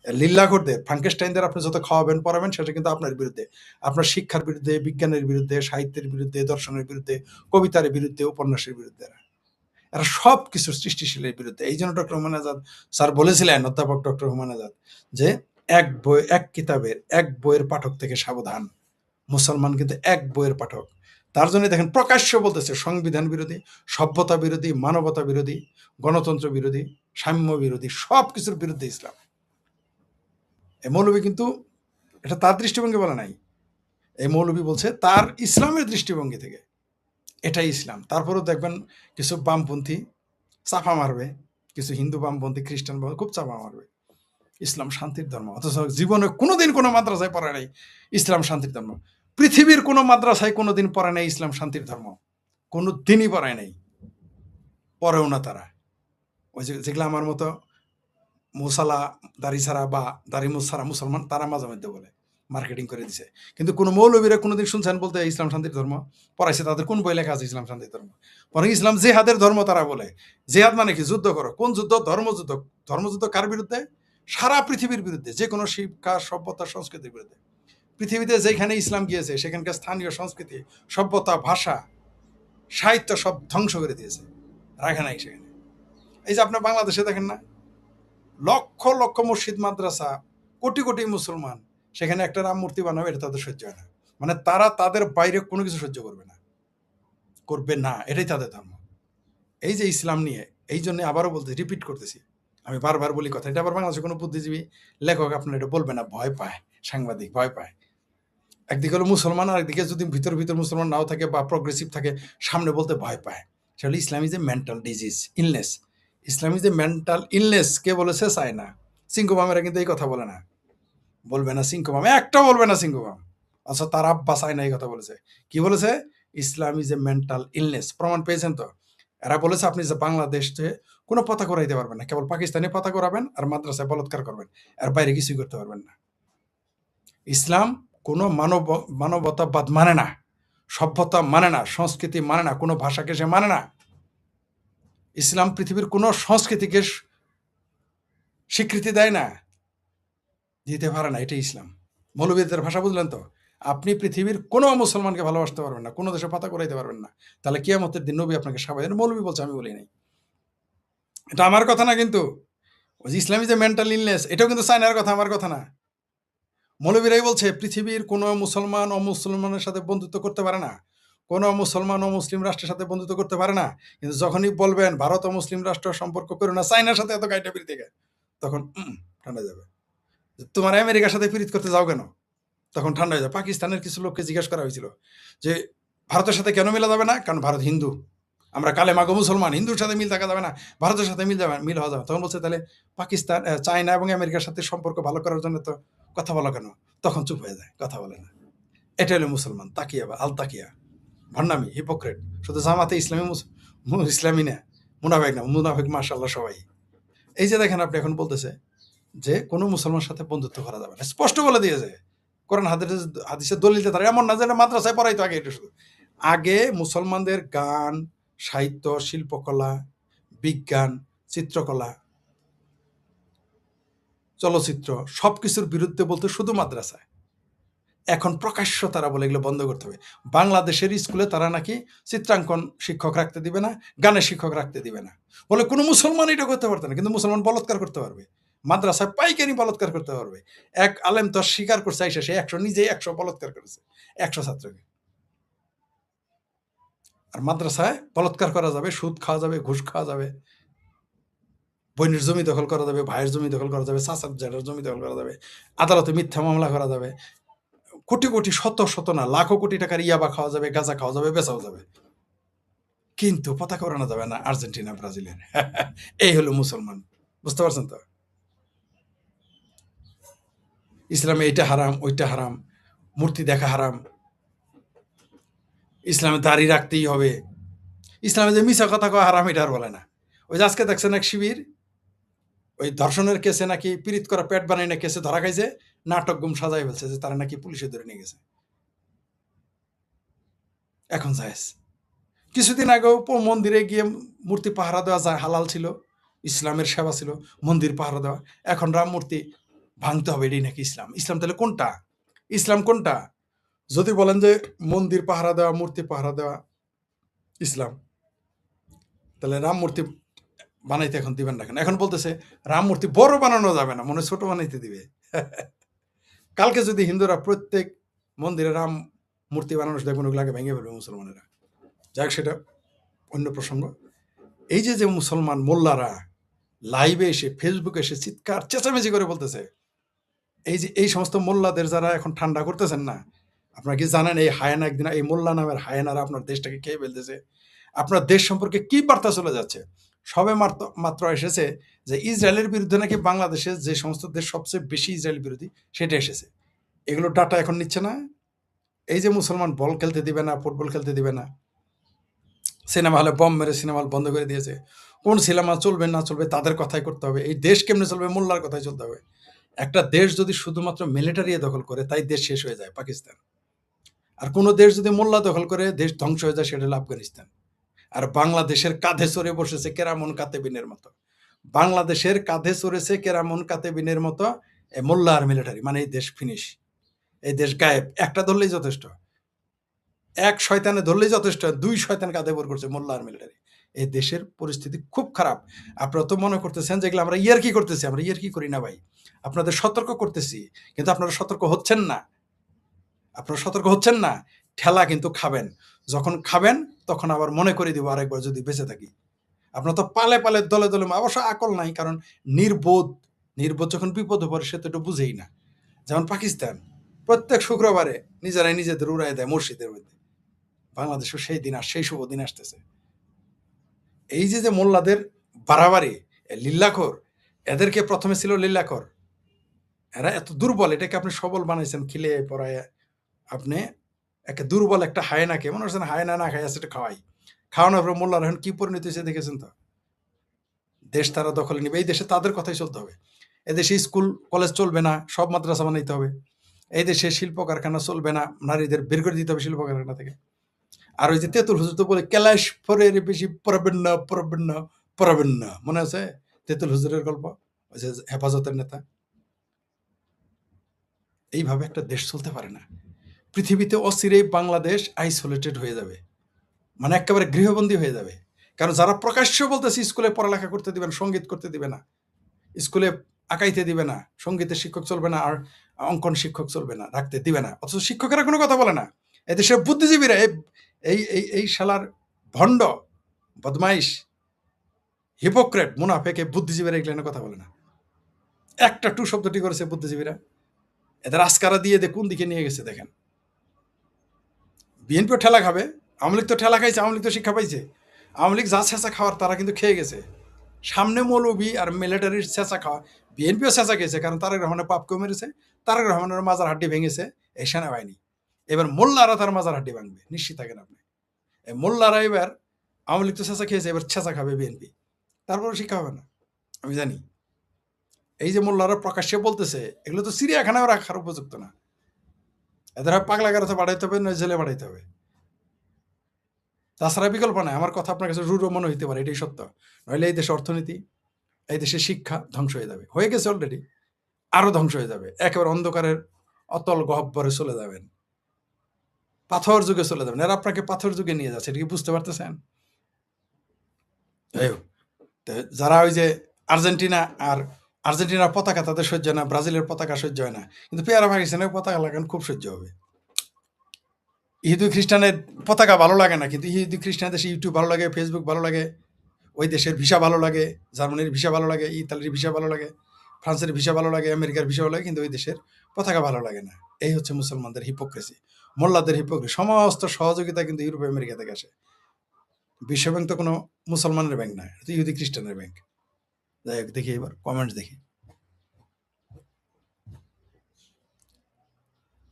লিল্লাঘরদের ফ্রাঙ্কেস্টাইনদের আপনি যত খাওয়াবেন পড়াবেন, সেটা কিন্তু আপনার বিরুদ্ধে, আপনার শিক্ষার বিরুদ্ধে, বিজ্ঞানের বিরুদ্ধে, সাহিত্যের বিরুদ্ধে, দর্শনের বিরুদ্ধে, কবিতার বিরুদ্ধে, উপন্যাসের বিরুদ্ধে, এরা সব কিছু সৃষ্টিশীলের বিরুদ্ধে। এই জন্য ডক্টর হুমায়ুন আজাদ স্যার বলেছিলেন, অধ্যাপক ডক্টর হুমায়ুন আজাদ, যে এক কিতাবের এক বইয়ের পাঠক থেকে সাবধান। মুসলমান কিন্তু এক বইয়ের পাঠক। তার জন্য দেখেন প্রকাশ্য বলতেছে সংবিধান বিরোধী, সভ্যতা বিরোধী, মানবতা বিরোধী, গণতন্ত্র বিরোধী, সাম্য বিরোধী, সব কিছুর বিরুদ্ধে ইসলাম। এই মৌলবী কিন্তু এটা তার দৃষ্টিভঙ্গি বলে নাই, এই মৌলবী বলছে তার ইসলামের দৃষ্টিভঙ্গি থেকে এটাই ইসলাম। তারপরেও দেখবেন কিছু বামপন্থী চাপা মারবে, কিছু হিন্দু বামপন্থী খ্রিস্টান খুব চাপা মারবে, ইসলাম শান্তির ধর্ম। অথচ জীবনে কোনোদিন কোনো মাদ্রাসায় পড়ে নাই ইসলাম শান্তির ধর্ম। পৃথিবীর কোনো মাদ্রাসায় কোনোদিন পড়ে নাই ইসলাম শান্তির ধর্ম, কোনো দিনই পড়ায় নাই, পড়েও না তারা। ওই যেগুলো আমার মতো মুসালা দাড়ি ছাড়া বা দাড়ি মুছ ছাড়া মুসলমান, তারা মাঝে মধ্যে বলে মার্কেটিং করে দিছে। কিন্তু কোনো মৌলবীরা কোনোদিন শুনছেন বলতে ইসলাম শান্তির ধর্ম? পড়াইছে তাদের কোন বই লেখা আছে ইসলাম শান্তির ধর্ম? বরং ইসলাম জেহাদের ধর্ম তারা বলে। জেহাদ মানে কি? যুদ্ধ করো। কোন যুদ্ধ? ধর্মযুদ্ধ। ধর্মযুদ্ধ কার বিরুদ্ধে? সারা পৃথিবীর বিরুদ্ধে, যে কোনো শিক্ষা, সভ্যতা, সংস্কৃতির বিরুদ্ধে। পৃথিবীতে যেখানে ইসলাম গিয়েছে সেখানকার স্থানীয় সংস্কৃতি, সভ্যতা, ভাষা, সাহিত্য সব ধ্বংস করে দিয়েছে, রাখে নাই সেখানে। এই যে আপনার বাংলাদেশে দেখেন না, লক্ষ লক্ষ মসজিদ মাদ্রাসা, কোটি কোটি মুসলমান, সেখানে একটা রাম মূর্তি বানাবে, এটা তাদের সহ্য হয় না। মানে তারা তাদের বাইরে কোনো কিছু সহ্য করবে না, করবে না, এটাই তাদের ধর্ম। এই যে ইসলাম নিয়ে, এই জন্য আবারও বলতে রিপিট করতেছি, আমি বারবার বলি কথা, এটা আবার বাংলাদেশে কোনো বুদ্ধিজীবী লেখক আপনার এটা বলবে না, ভয় পায়, সাংবাদিক ভয় পায়। একদিকে হলো মুসলমান, আর একদিকে যদি ভিতর ভিতর মুসলমান নাও থাকে বা প্রগ্রেসিভ থাকে, সামনে বলতে ভয় পায়। সেটা Islam is a mental disease, illness. Islam is a mental illness. কে বলেছে? চায় না। সিংকুমামেরা কিন্তু এই কথা বলে না, বলবে না সিংকুমাম, একটা বলবে না সিংকুমাম। আচ্ছা, তার আব্বা চায় না এই কথা বলেছে। কি বলেছে? ইসলাম ইজ এ মেন্টাল ইলনেস। প্রমাণ পেয়েছেন তো? এরা বলেছে আপনি যে বাংলাদেশে কোনো পতাকা উড়াইতে পারবেন না, কেবল পাকিস্তানি পতাকা উড়াবেন আর মাদ্রাসায় বলৎকার করবেন, এর বাইরে কিছুই করতে পারবেন না। ইসলাম কোনো মানবতাবাদ মানে না, সভ্যতা মানে না, সংস্কৃতি মানে না, কোনো ভাষাকে সে মানে না। ইসলাম পৃথিবীর কোনো সংস্কৃতিকে স্বীকৃতি দেয় না, দিতে পারে না। এটাই ইসলাম। মৌলবীদের ভাষা বুঝলেন তো? আপনি পৃথিবীর কোনো মুসলমানকে ভালোবাসতে পারবেন না, কোনো দেশে পাতা করাইতে পারবেন না। তাহলে কিয়ামতের দিন নবী আপনাকে সাবাই, মৌলবী বলছে, আমি বলি নাই। এটা আমার কথা না কিন্তু। ওই যে ইসলামী যে মেন্টাল ইলনেস, এটাও কিন্তু চায়নার কথা, আমার কথা না। মৌলবীরাই বলছে পৃথিবীর কোনো মুসলমান অমুসলমানের সাথে বন্ধুত্ব করতে পারে না, কোনো মুসলমান অমুসলিম রাষ্ট্রের সাথে বন্ধুত্ব করতে পারে না। কিন্তু যখনই বলবেন ভারত অমুসলিম রাষ্ট্র সম্পর্ক করো না, চায়নার সাথে এত গাইটা পিড়ি থেকে, তখন ঠান্ডা যাবে। তোমার আমেরিকার সাথে পিরিত করতে যাও কেন? তখন ঠান্ডা হয়ে যায়। পাকিস্তানের কিছু লোককে জিজ্ঞাসা করা হয়েছিল যে ভারতের সাথে কেন মিলা যাবে না? কারণ ভারত হিন্দু, আমরা কালেমাগো মুসলমান, হিন্দুর সাথে মিল থাকা যাবে না, ভারতের সাথে মিল হওয়া যাবে। তখন বলছে তাহলে পাকিস্তান, চায়না এবং আমেরিকার সাথে সম্পর্ক ভালো করার জন্য তো কথা বলা কেন? তখন চুপ হয়ে যায়, কথা বলে না। এটা হলো মুসলমান, তাকিয়া বা আল তাকিয়া, ভণ্ডামি, হিপোক্রেট। শুধু জামাতে ইসলামী ইসলামী না, মুনাফেক না, মুনাফেক মাশাআল্লাহ সবাই। এই যে দেখেন, আপনি এখন বলতেছে যে কোনো মুসলমানের সাথে বন্ধুত্ব করা যাবে না, স্পষ্ট বলে দিয়েছে। কোরআন হাদিসের দলিল তারা, এমন না যে মাদ্রাসায় পড়াইতো আগে। এটা শুধু আগে মুসলমানদের গান, সাহিত্য, শিল্পকলা, বিজ্ঞান, চিত্রকলা, চলচ্চিত্র, সবকিছুর বিরুদ্ধে বলতে শুধু মাদ্রাসায়। এখন প্রকাশ্য তারা বলে এগুলো বন্ধ করতে হবে। বাংলাদেশের স্কুলে তারা নাকি চিত্রাঙ্কন শিক্ষক রাখতে দিবে না, গানের শিক্ষক রাখতে দিবে না, বলে কোনো মুসলমান এটা করতে পারতো না, কিন্তু মুসলমান বলৎকার করতে পারবে, মাদ্রাসায় পাইকারি বলৎকার করতে পারবে। এক আলেম তো স্বীকার করছে, আইসা সে 100 নিজেই 100 বলৎকার করেছে 100 ছাত্রকে। আর মাদ্রাসায় বলৎকার করা যাবে, সুদ খাওয়া যাবে, ঘুষ খাওয়া যাবে, বোনের জমি দখল করা যাবে, ভাইয়ের জমি দখল করা যাবে, চাচার জেঠার জমি দখল করা যাবে, আদালতে মিথ্যা মামলা করা যাবে, কোটি কোটি, শত শত না লাখো কোটি টাকার ইয়াবা খাওয়া যাবে, গাঁজা খাওয়া যাবে, বেচাও যাবে, কিন্তু পতাকা ওড়ানো যাবে না আর্জেন্টিনা ব্রাজিলের। এই হলো মুসলমান। বুঝতে পারছেন তো? ইসলামে এইটা হারাম, ওইটা হারাম, মূর্তি দেখা হারাম, ইসলামে দাড়ি রাখতেই হবে, ইসলামে যে মিশা কথা কওয়া হারাম, এটা আর বলে না। ওই যে আজকে দেখছেন এক শিবির, ওই ধর্ষণের কেসে নাকি পীড়িত করা পেট বানাই না কেসে ধরা খাইছে, নাটক গুম সাজাই ফেলছে যে তারা নাকি পুলিশে ধরে নিয়ে গেছে। এখন জায়েজ। কিছুদিন আগেও মন্দিরে গিয়ে মূর্তি পাহারা দেওয়া যায়, হালাল ছিল, ইসলামের সেবা ছিল, মন্দির পাহারা দেওয়া। এখন রাম মূর্তি ভাঙতে হবে, এটাই নাকি ইসলাম? ইসলাম তাহলে কোনটা? ইসলাম কোনটা? যদি বলেন যে মন্দির পাহারা দেওয়া, মূর্তি পাহারা দেওয়া ইসলাম, তাহলে রাম মূর্তি বানাইতে এখন দিবেন না কেন? এখন বলতেছে রাম মূর্তি বড় বানানো যাবে না, মনে ছোট বানাইতে দিবে। কালকে যদি হিন্দুরা প্রত্যেক মন্দিরে রাম মূর্তি বানানো, দেখবেন ওগুলো আগে ভেঙে ফেলবে মুসলমানেরা। যাক, সেটা অন্য প্রসঙ্গ। এই যে যে মুসলমান মোল্লারা লাইভে এসে, ফেসবুকে এসে চিৎকার চেঁচামেচি করে বলতেছে, এই যে এই সমস্ত মোল্লাদের যারা এখন ঠান্ডা করতেছেন না, আপনারা কি জানেন এই হায়ানা একদিন, এই মোল্লা নামের হায়ানারা আপনার দেশটাকে খেয়ে ফেলতেছে? আপনার দেশ সম্পর্কে কি বার্তা চলে যাচ্ছে? সবে মাত্র এসেছে যে ইসরায়েলের বিরুদ্ধে নাকি বাংলাদেশের যে সমস্ত দেশ সবচেয়ে বেশি ইসরায়েল বিরোধী, সেটা এসেছে। এগুলো ডাটা এখন নিচ্ছে না। এই যে মুসলমান বল খেলতে দিবে না, ফুটবল খেলতে দিবে না, সিনেমা হলে বম মেরে সিনেমা হল বন্ধ করে দিয়েছে, কোন সিনেমা চলবে না চলবে তাদের কথাই করতে হবে, এই দেশ কেমনে চলবে মোল্লার কথাই চলতে হবে। একটা দেশ যদি শুধুমাত্র মিলিটারি দখল করে, তাই দেশ শেষ হয়ে যায়, পাকিস্তান। আর কোনো দেশ যদি মোল্লা দখল করে, দেশ ধ্বংস হয়ে যায়, সেটা হলো আফগানিস্তান। আর বাংলাদেশের কাঁধে চড়ে বসেছে কেরামন কাতেবিনের মতো, বাংলাদেশের কাঁধে চড়েছে কেরামন কাতেবিনের মতো মোল্লা আর মিলিটারি, মানে এই দেশ ফিনিশ, এই দেশ গায়েব। একটা ধরলেই যথেষ্ট, এক শয়তানে ধরলেই যথেষ্ট, 2 শয়তান কাঁধে ভর করছে মোল্লা আর মিলিটারি। এই দেশের পরিস্থিতি খুব খারাপ। আপনারা তো মনে করতেছেন যেগুলো আমরা ইয়ার্কি করতেছি, আমরা ইয়ার্কি করি না ভাই। আপনাদের সতর্ক করতেছি, কিন্তু আপনারা সতর্ক হচ্ছেন না। আপনারা সতর্ক হচ্ছেন না, ঠেলা কিন্তু খাবেন। যখন খাবেন তখন আবার মনে করে দিব আরেকবার যদি বেঁচে থাকি। আপনার তো পালে পালে দলে দলে অবশ্য আকল নাই, কারণ নির্বোধ নির্বোধ যখন বিপদে পড়ে সে তো একটু বুঝেই না। যেমন পাকিস্তান প্রত্যেক শুক্রবারে নিজেরাই নিজেদের উড়াই দেয় মসজিদের মধ্যে। বাংলাদেশেও সেই দিন আর সেই শুভ দিন আসতেছে। এই যে যে মোল্লাদের বাড়াবাড়ি, লিল্লাখোর, এদেরকে প্রথমে ছিল লিল্লাখোর, এরা এত দুর্বল, এটাকে আপনি সবল বানাইছেন খিলে পড়ায়। আপনি একে দুর্বল একটা হায়নাকে মনে হচ্ছেন হায়না না খাই সেটা খাওয়াই, খাওয়ানোর পর মোল্লার এখন কি পরিণতি হয়েছে দেখেছেন তো। দেশ তারা দখলে নিবে, এই দেশে তাদের কথাই চলতে হবে। এদেশে স্কুল কলেজ চলবে না, সব মাদ্রাসা বানাইতে হবে। এই দেশে শিল্প কারখানা চলবে না, নারীদের বের করে দিতে হবে শিল্প কারখানা থেকে। আর ওই যে তেঁতুল হুজুর তো বলে ক্যালাশ ফরের বেশি পড়াবেন না পড়াবেন না পড়াবেন না, মনে আছে তেঁতুল হুজুরের গল্প, ওই যে হেফাজতের নেতা। এইভাবে একটা দেশ চলতে পারে না। পৃথিবীতে অচিরেই বাংলাদেশ আইসোলেটেড হয়ে যাবে, মানে একেবারে গৃহবন্দী হয়ে যাবে। কারণ যারা প্রকাশ্য বলতেছে স্কুলে পড়ালেখা করতে দিবে না, সঙ্গীত করতে দিবে না, স্কুলে আঁকাইতে দিবে না, সঙ্গীতের শিক্ষক চলবে না, আর অঙ্কন শিক্ষক চলবে না, রাখতে দিবে না, অথচ শিক্ষকেরা কোনো কথা বলে না। এদেশের বুদ্ধিজীবীরা এই এই এই শালার ভণ্ড, বদমাইশ, হিপোক্রেট, মুনাফেক এই বুদ্ধিজীবীরা এগুলো নিয়ে কথা বলে না। একটা টু শব্দটি করেছে বুদ্ধিজীবীরা, এদের আস্কারা দিয়ে কোন দিকে নিয়ে গেছে দেখেন। বিএনপিও ঠেলা খাবে, আওয়ামী লীগ তো ঠেলা খাইছে, আওয়ামী লীগ তো শিক্ষা পাইছে। আওয়ামী লীগ যা ছেঁচা খাওয়ার তারা কিন্তু খেয়ে গেছে। সামনে মৌলবী আর মিলিটারির ছেঁচা খাওয়া, বিএনপিও ছেঁচা খেয়েছে, কারণ তারেক রহমানের পাপ কমে মেরেছে, তারেক রহমানের মাজার হাড্ডি ভেঙেছে এই সেনাবাহিনী। এবার মোল্লারা তার মাজার হাড্ডি ভাঙবে, নিশ্চিত থাকেন আপনি। এই মোল্লারা এবার, আওয়ামী লীগ তো ছেঁচা খেয়েছে, এবার ছেঁচা খাবে বিএনপি, তারপরে শিক্ষা হবে না, আমি জানি। এই যে মোল্লারা প্রকাশ্যে বলতেছে, এগুলো তো চিড়িয়াখানায় রাখার উপযুক্ত না। এদের হয় পাগলা গারোতে বাড়াইতে হবে, নয় জেলে বাড়াইতে হবে, তাছাড়া বিকল্প নাই। আমার কথা আপনার কাছে রূঢ় মনে হইতে পারে, এটাই সত্য। নইলে এই দেশের অর্থনীতি, এই দেশের শিক্ষা ধ্বংস হয়ে যাবে, হয়ে গেছে অলরেডি, আরো ধ্বংস হয়ে যাবে। একেবারে অন্ধকারের অতল গহ্বরে চলে যাবেন, পাথর যুগে চলে যাবেন। এরা আপনাকে পাথর যুগে নিয়ে যাচ্ছে, এটা কি বুঝতে পারতেছেন? যাই হোক, তো যারা ওই যে আর্জেন্টিনা আর আর্জেন্টিনার পতাকা তাদের সহ্য হয় না, ব্রাজিলের পতাকা সহ্য হয় না, কিন্তু পেয়ারা পাকিস্তানের পতাকা লাগান খুব সহ্য হবে। ইহুদি খ্রিস্টানের পতাকা ভালো লাগে না, কিন্তু ইহুদি খ্রিস্টানের দেশে ইউটিউব ভালো লাগে, ফেসবুক ভালো লাগে, ওই দেশের ভিসা ভালো লাগে, জার্মানির ভিসা ভালো লাগে, ইতালির ভিসা ভালো লাগে, ফ্রান্সের ভিসা ভালো লাগে, আমেরিকার ভিসা ভালো লাগে, কিন্তু ওই দেশের পতাকা ভালো লাগে না। এই হচ্ছে মুসলমানদের হিপোক্রেসি, মোল্লাদের হিপোক্রেসি। সমস্ত সহযোগিতা কিন্তু ইউরোপ আমেরিকা থেকে আসে। বিশ্বব্যাংক তো কোনো মুসলমানের ব্যাংক না, এটা ইহুদি খ্রিস্টানের ব্যাংক। যাই হোক, দেখি এবার কমেন্টস দেখি।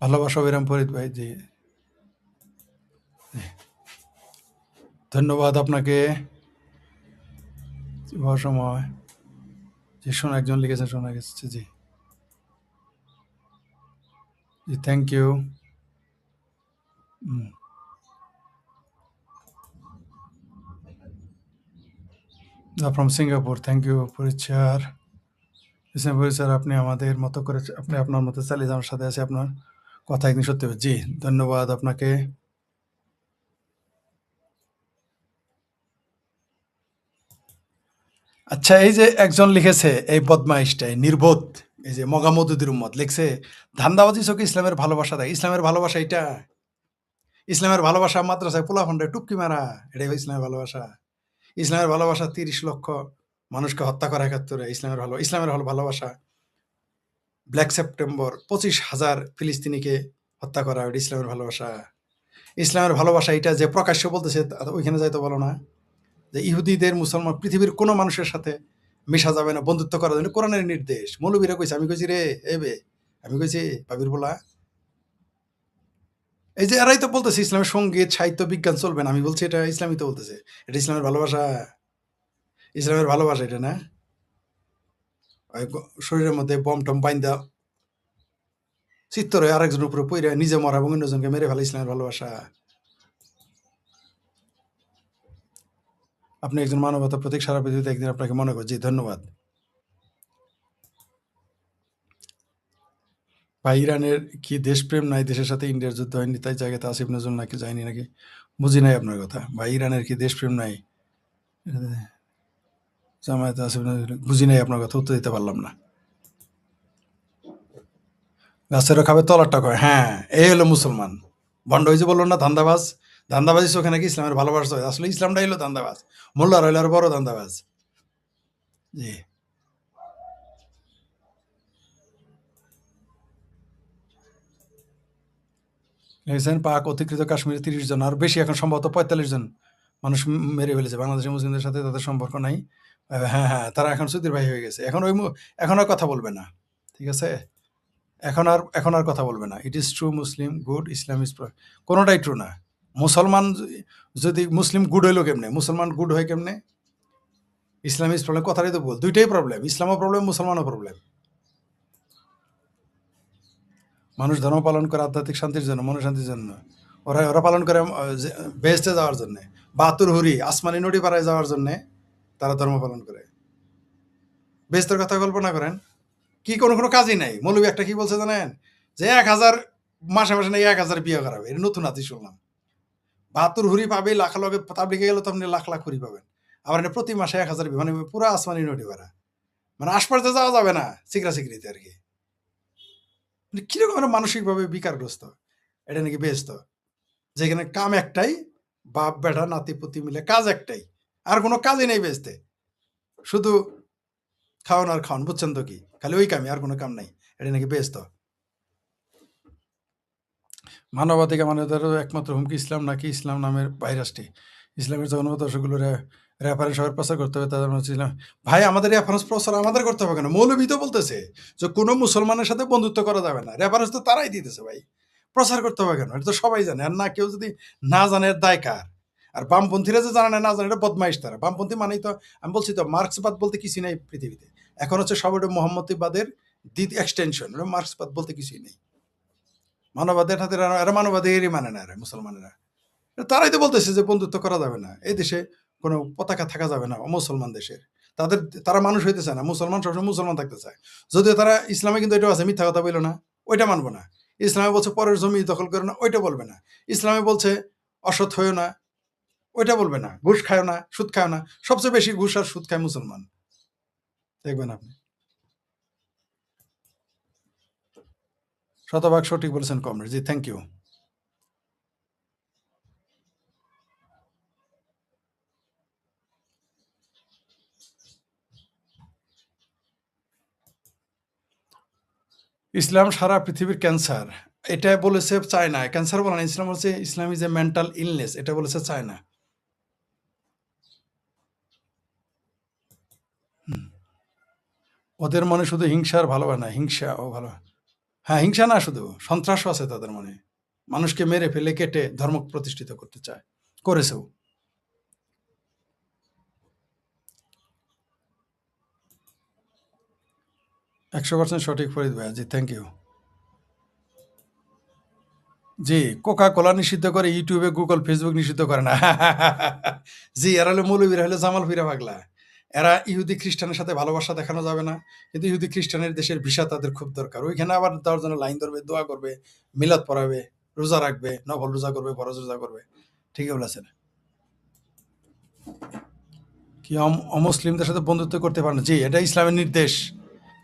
ভালোবাসা বিরাম ফরিদ ভাই, জি ধন্যবাদ আপনাকে। শুভ সময়। জি, শোনা একজন লিখেছেন, শোনা গেছে, জি জি, thank you. From Singapore, thank you পরিচার। স্যার, আপনি আমাদের মতো করে, আপনি আপনার মতো চালিয়ে যাওয়ার সাথে আছে, আপনার কথা একদিন সত্যি হবে। জি, ধন্যবাদ আপনাকে। আচ্ছা, এই যে একজন লিখেছে, এই বদমাইশটাই নির্বোধ, এই যে মগা মদুদির উম্মত লিখছে, ধান্দাবাজি চোখে ইসলামের ভালোবাসা দেয়। ইসলামের ভালোবাসা এটা, ইসলামের ভালোবাসা মাদ্রাসায় পোলা ফান্ডায় টুপকি মারা, এটাই ইসলামের ভালোবাসা। ইসলামের ভালোবাসা 30 লক্ষ মানুষকে হত্যা করা 71-এ ইসলামের হলো ভালোবাসা। ব্ল্যাক সেপ্টেম্বর 25,000 ফিলিস্তিনিকে হত্যা করা, ওটা ইসলামের ভালোবাসা। ইসলামের ভালোবাসা এটা যে প্রকাশ্য বলতেছে, ওইখানে যাইতে বলো না যে ইহুদিদের, মুসলমান, পৃথিবীর কোনো মানুষের সাথে মেশা যাবে না, বন্ধুত্ব করা যাবে না, কোরআনের নির্দেশ। মৌলবীরা কইছে, আমি কইছি রে এবে, আমি কইছি বাবির বলা। এই যে এরাই তো বলতেছে ইসলামের সঙ্গীত, সাহিত্য, বিজ্ঞান চলবে না। আমি বলছি এটা ইসলামই তো বলতেছে, এটা ইসলামের ভালোবাসা। ইসলামের ভালোবাসা এটা না, ওই শরীরের মধ্যে বম টম বাইন্দা চিত্তরে আরেকজনের উপরে পইরা নিজে মরা এবং অন্যজনকে মেরে ফেলা ইসলামের ভালোবাসা। আপনি একজন মানবতা প্রতীক, সারা পৃথিবীতে একদিন আপনাকে মনে করছি। ধন্যবাদ ভাই। ইরানের কি দেশপ্রেম নাই? দেশের সাথে ইন্ডিয়ার যুদ্ধ হয়নি, তাই জায়গাতে আসিফ নজরুল নাকি যায়নি নাকি? বুঝি নাই আপনার কথা ভাই। ইরানের কি দেশপ্রেম নাই? জামায়াতে আছে বুঝি নাই আপনার কথা, উত্তর দিতে পারলাম না। গাছেরও খাবে তলারটা কয়, হ্যাঁ এই হলো মুসলমান। ভণ্ড হয়েছে বললো না ধান্দাবাজ, ধান্দাবাজি চোখে নাকি ইসলামের ভালোবাসা হয়, আসলে ইসলামটাই হলো ধান্দাবাজ, মোল্লার হইলো আর বড় ধান্দাবাজ। জি দেখছেন, পাক অধিকৃত কাশ্মীরে 30 জন, আর বেশি এখন সম্ভবত 45 জন মানুষ মেরে ফেলেছে। বাংলাদেশি মুসলিমদের সাথে তাদের সম্পর্ক নাই। হ্যাঁ হ্যাঁ, তারা এখন সুধীর ভাই হয়ে গেছে। এখন এখন আর কথা বলবে না, ঠিক আছে? এখন আর কথা বলবে না। It is true Muslim good, Islam is কোনোটাই ট্রু না। মুসলমান যদি মুসলিম গুড হইলো কেমনে, মুসলমান গুড হয় কেমনে? ইসলাম ইজ প্রবলেম, কথাটাই তো বল, দুইটাই প্রবলেম, ইসলামও প্রবলেম, মুসলমানও প্রবলেম। মানুষ ধর্ম পালন করে আধ্যাত্মিক শান্তির জন্য, মনশান্তির জন্য। ওরা ওরা পালন করে বেহেস্তে যাওয়ার জন্য, বাহাত্তর হুরি আসমানি নদী পাড়ায় যাওয়ার জন্য তারা ধর্ম পালন করে। বেহেস্তের কথা কল্পনা করেন, কি কোনো কাজই নাই। মৌলবী একটা কি বলছে জানেন, যে 1000 মাসে মাসে নাকি 1000 বিয়ে করাবে। এটা নতুন হাতি শুনলাম। 72 হুরি পাবে, লাখ লগে তাবলিগে গেলে তো আপনি লাখ লাখ হুরি পাবেন। আবার প্রতি মাসে 1000 বিয়ে, মানে পুরো আসমানি নদী পাড়া, মানে আশপাশে যাওয়া যাবে না, সিকরা সিকরিতে আর কি। কিরকম মানসিকভাবে বিকারগ্রস্ত। এটা নাকি বেহেস্ত, যেখানে কাম একটাই, বাপ বেটা নাতি পুতি মিলে কাজ একটাই, আর কোনো কাজই নেই বেহেস্তে, শুধু খাওয়ান আর খাওয়ান, বুঝছেন তো কি, খালি ওই কামই, আর কোনো কাম নাই। এটা নাকি বেহেস্ত। মানবাধিকার মানবতার একমাত্র হুমকি ইসলাম নাকি ইসলাম নামের ভাইরাসটি। ইসলামের জগন্নাথ দর্শকগুলো রেফারেন্স সবার প্রচার করতে হবে, তাদের মনে হচ্ছে ভাই আমাদের রেফারেন্স প্রচার আমাদের করতে হবে কেন? মৌলবী তো বলতেছে যে কোনো মুসলমানের সাথে বন্ধুত্ব করা যাবে না, রেফারেন্স তো তারাই দিতেছে ভাই, প্রচার করতে হবে কেন? এটা তো সবাই জানে। আর না, কেউ যদি না জানে এর দায় কার? আর বামপন্থীরা যে জানে না জানে, এটা বদমাইশ তারা। বামপন্থী মানেই তো, আমি বলছি তো, মার্ক্সবাদ বলতে কিছু নেই পৃথিবীতে। এখন হচ্ছে সব এটা মোহাম্মদীবাদের এক্সটেনশন, মার্ক্সবাদ বলতে কিছুই নেই। মানবাদের হাতে এরা মানবাধিকারই মানে না, এরা মুসলমানেরা। তারাই তো বলতেছে যে বন্ধুত্ব করা যাবে না, এই দেশে কোনো পতাকা থাকা যাবে না মুসলমান দেশের। তারা মানুষ হইতে চায় না, মুসলমান সবসময় মুসলমান থাকতে চায়। যদিও তারা ইসলামে কিন্তু এটাও আছে, মিথ্যা কথা বললো না, ওইটা মানবো না। ইসলামে বলছে পরের জমি দখল করো না, ওইটা বলবে না। ইসলামে বলছে অসৎ হয়েও না, ওইটা বলবে না। ঘুষ খায় না, সুদ খায় না, সবচেয়ে বেশি ঘুষ আর সুদ খায় মুসলমান, দেখবেন আপনি। শতভাগ সঠিক বলেছেন কমরেড, জি থ্যাংক ইউ। ইসলাম সারা পৃথিবীর ক্যান্সার, এটা বলেছে চায়না। ক্যান্সার বলে না, ইসলাম বলছে ইসলাম ইজ এ মেন্টাল ইলনেস, এটা বলেছে চায়না। ওদের মনে শুধু হিংসার ভালোবাসা না, হিংসা ও ভালো, হ্যাঁ হিংসা না, শুধু সন্ত্রাসও আছে তাদের মনে। মানুষকে মেরে ফেলে কেটে ধর্ম প্রতিষ্ঠিত করতে চায়, করেছেও। 100% সঠিক ফরিদ ভাইয়া, জি থ্যাংক ইউ। জি, কোকা কোলা নিষিদ্ধ করে, ইউটিউবে গুগল ফেসবুক নিষিদ্ধ করে না। জি, এরা হলো মৌলবীরা, হলো জামাল ফিরা পাগলা। এরা ইহুদি খ্রিস্টানের সাথে ভালোবাসা দেখানো যাবে না, কিন্তু ইহুদি খ্রিস্টানের দেশের ভিসা তাদের খুব দরকার। ওইখানে আবার দেওয়ার জন্য লাইন ধরবে, দোয়া করবে, মিলাদ পড়াবে, রোজা রাখবে, নফল রোজা করবে, ফরজ রোজা করবে। ঠিকই বলেছেন। কি অমুসলিমদের সাথে বন্ধুত্ব করতে পারে না? জি, এটা ইসলামের নির্দেশ।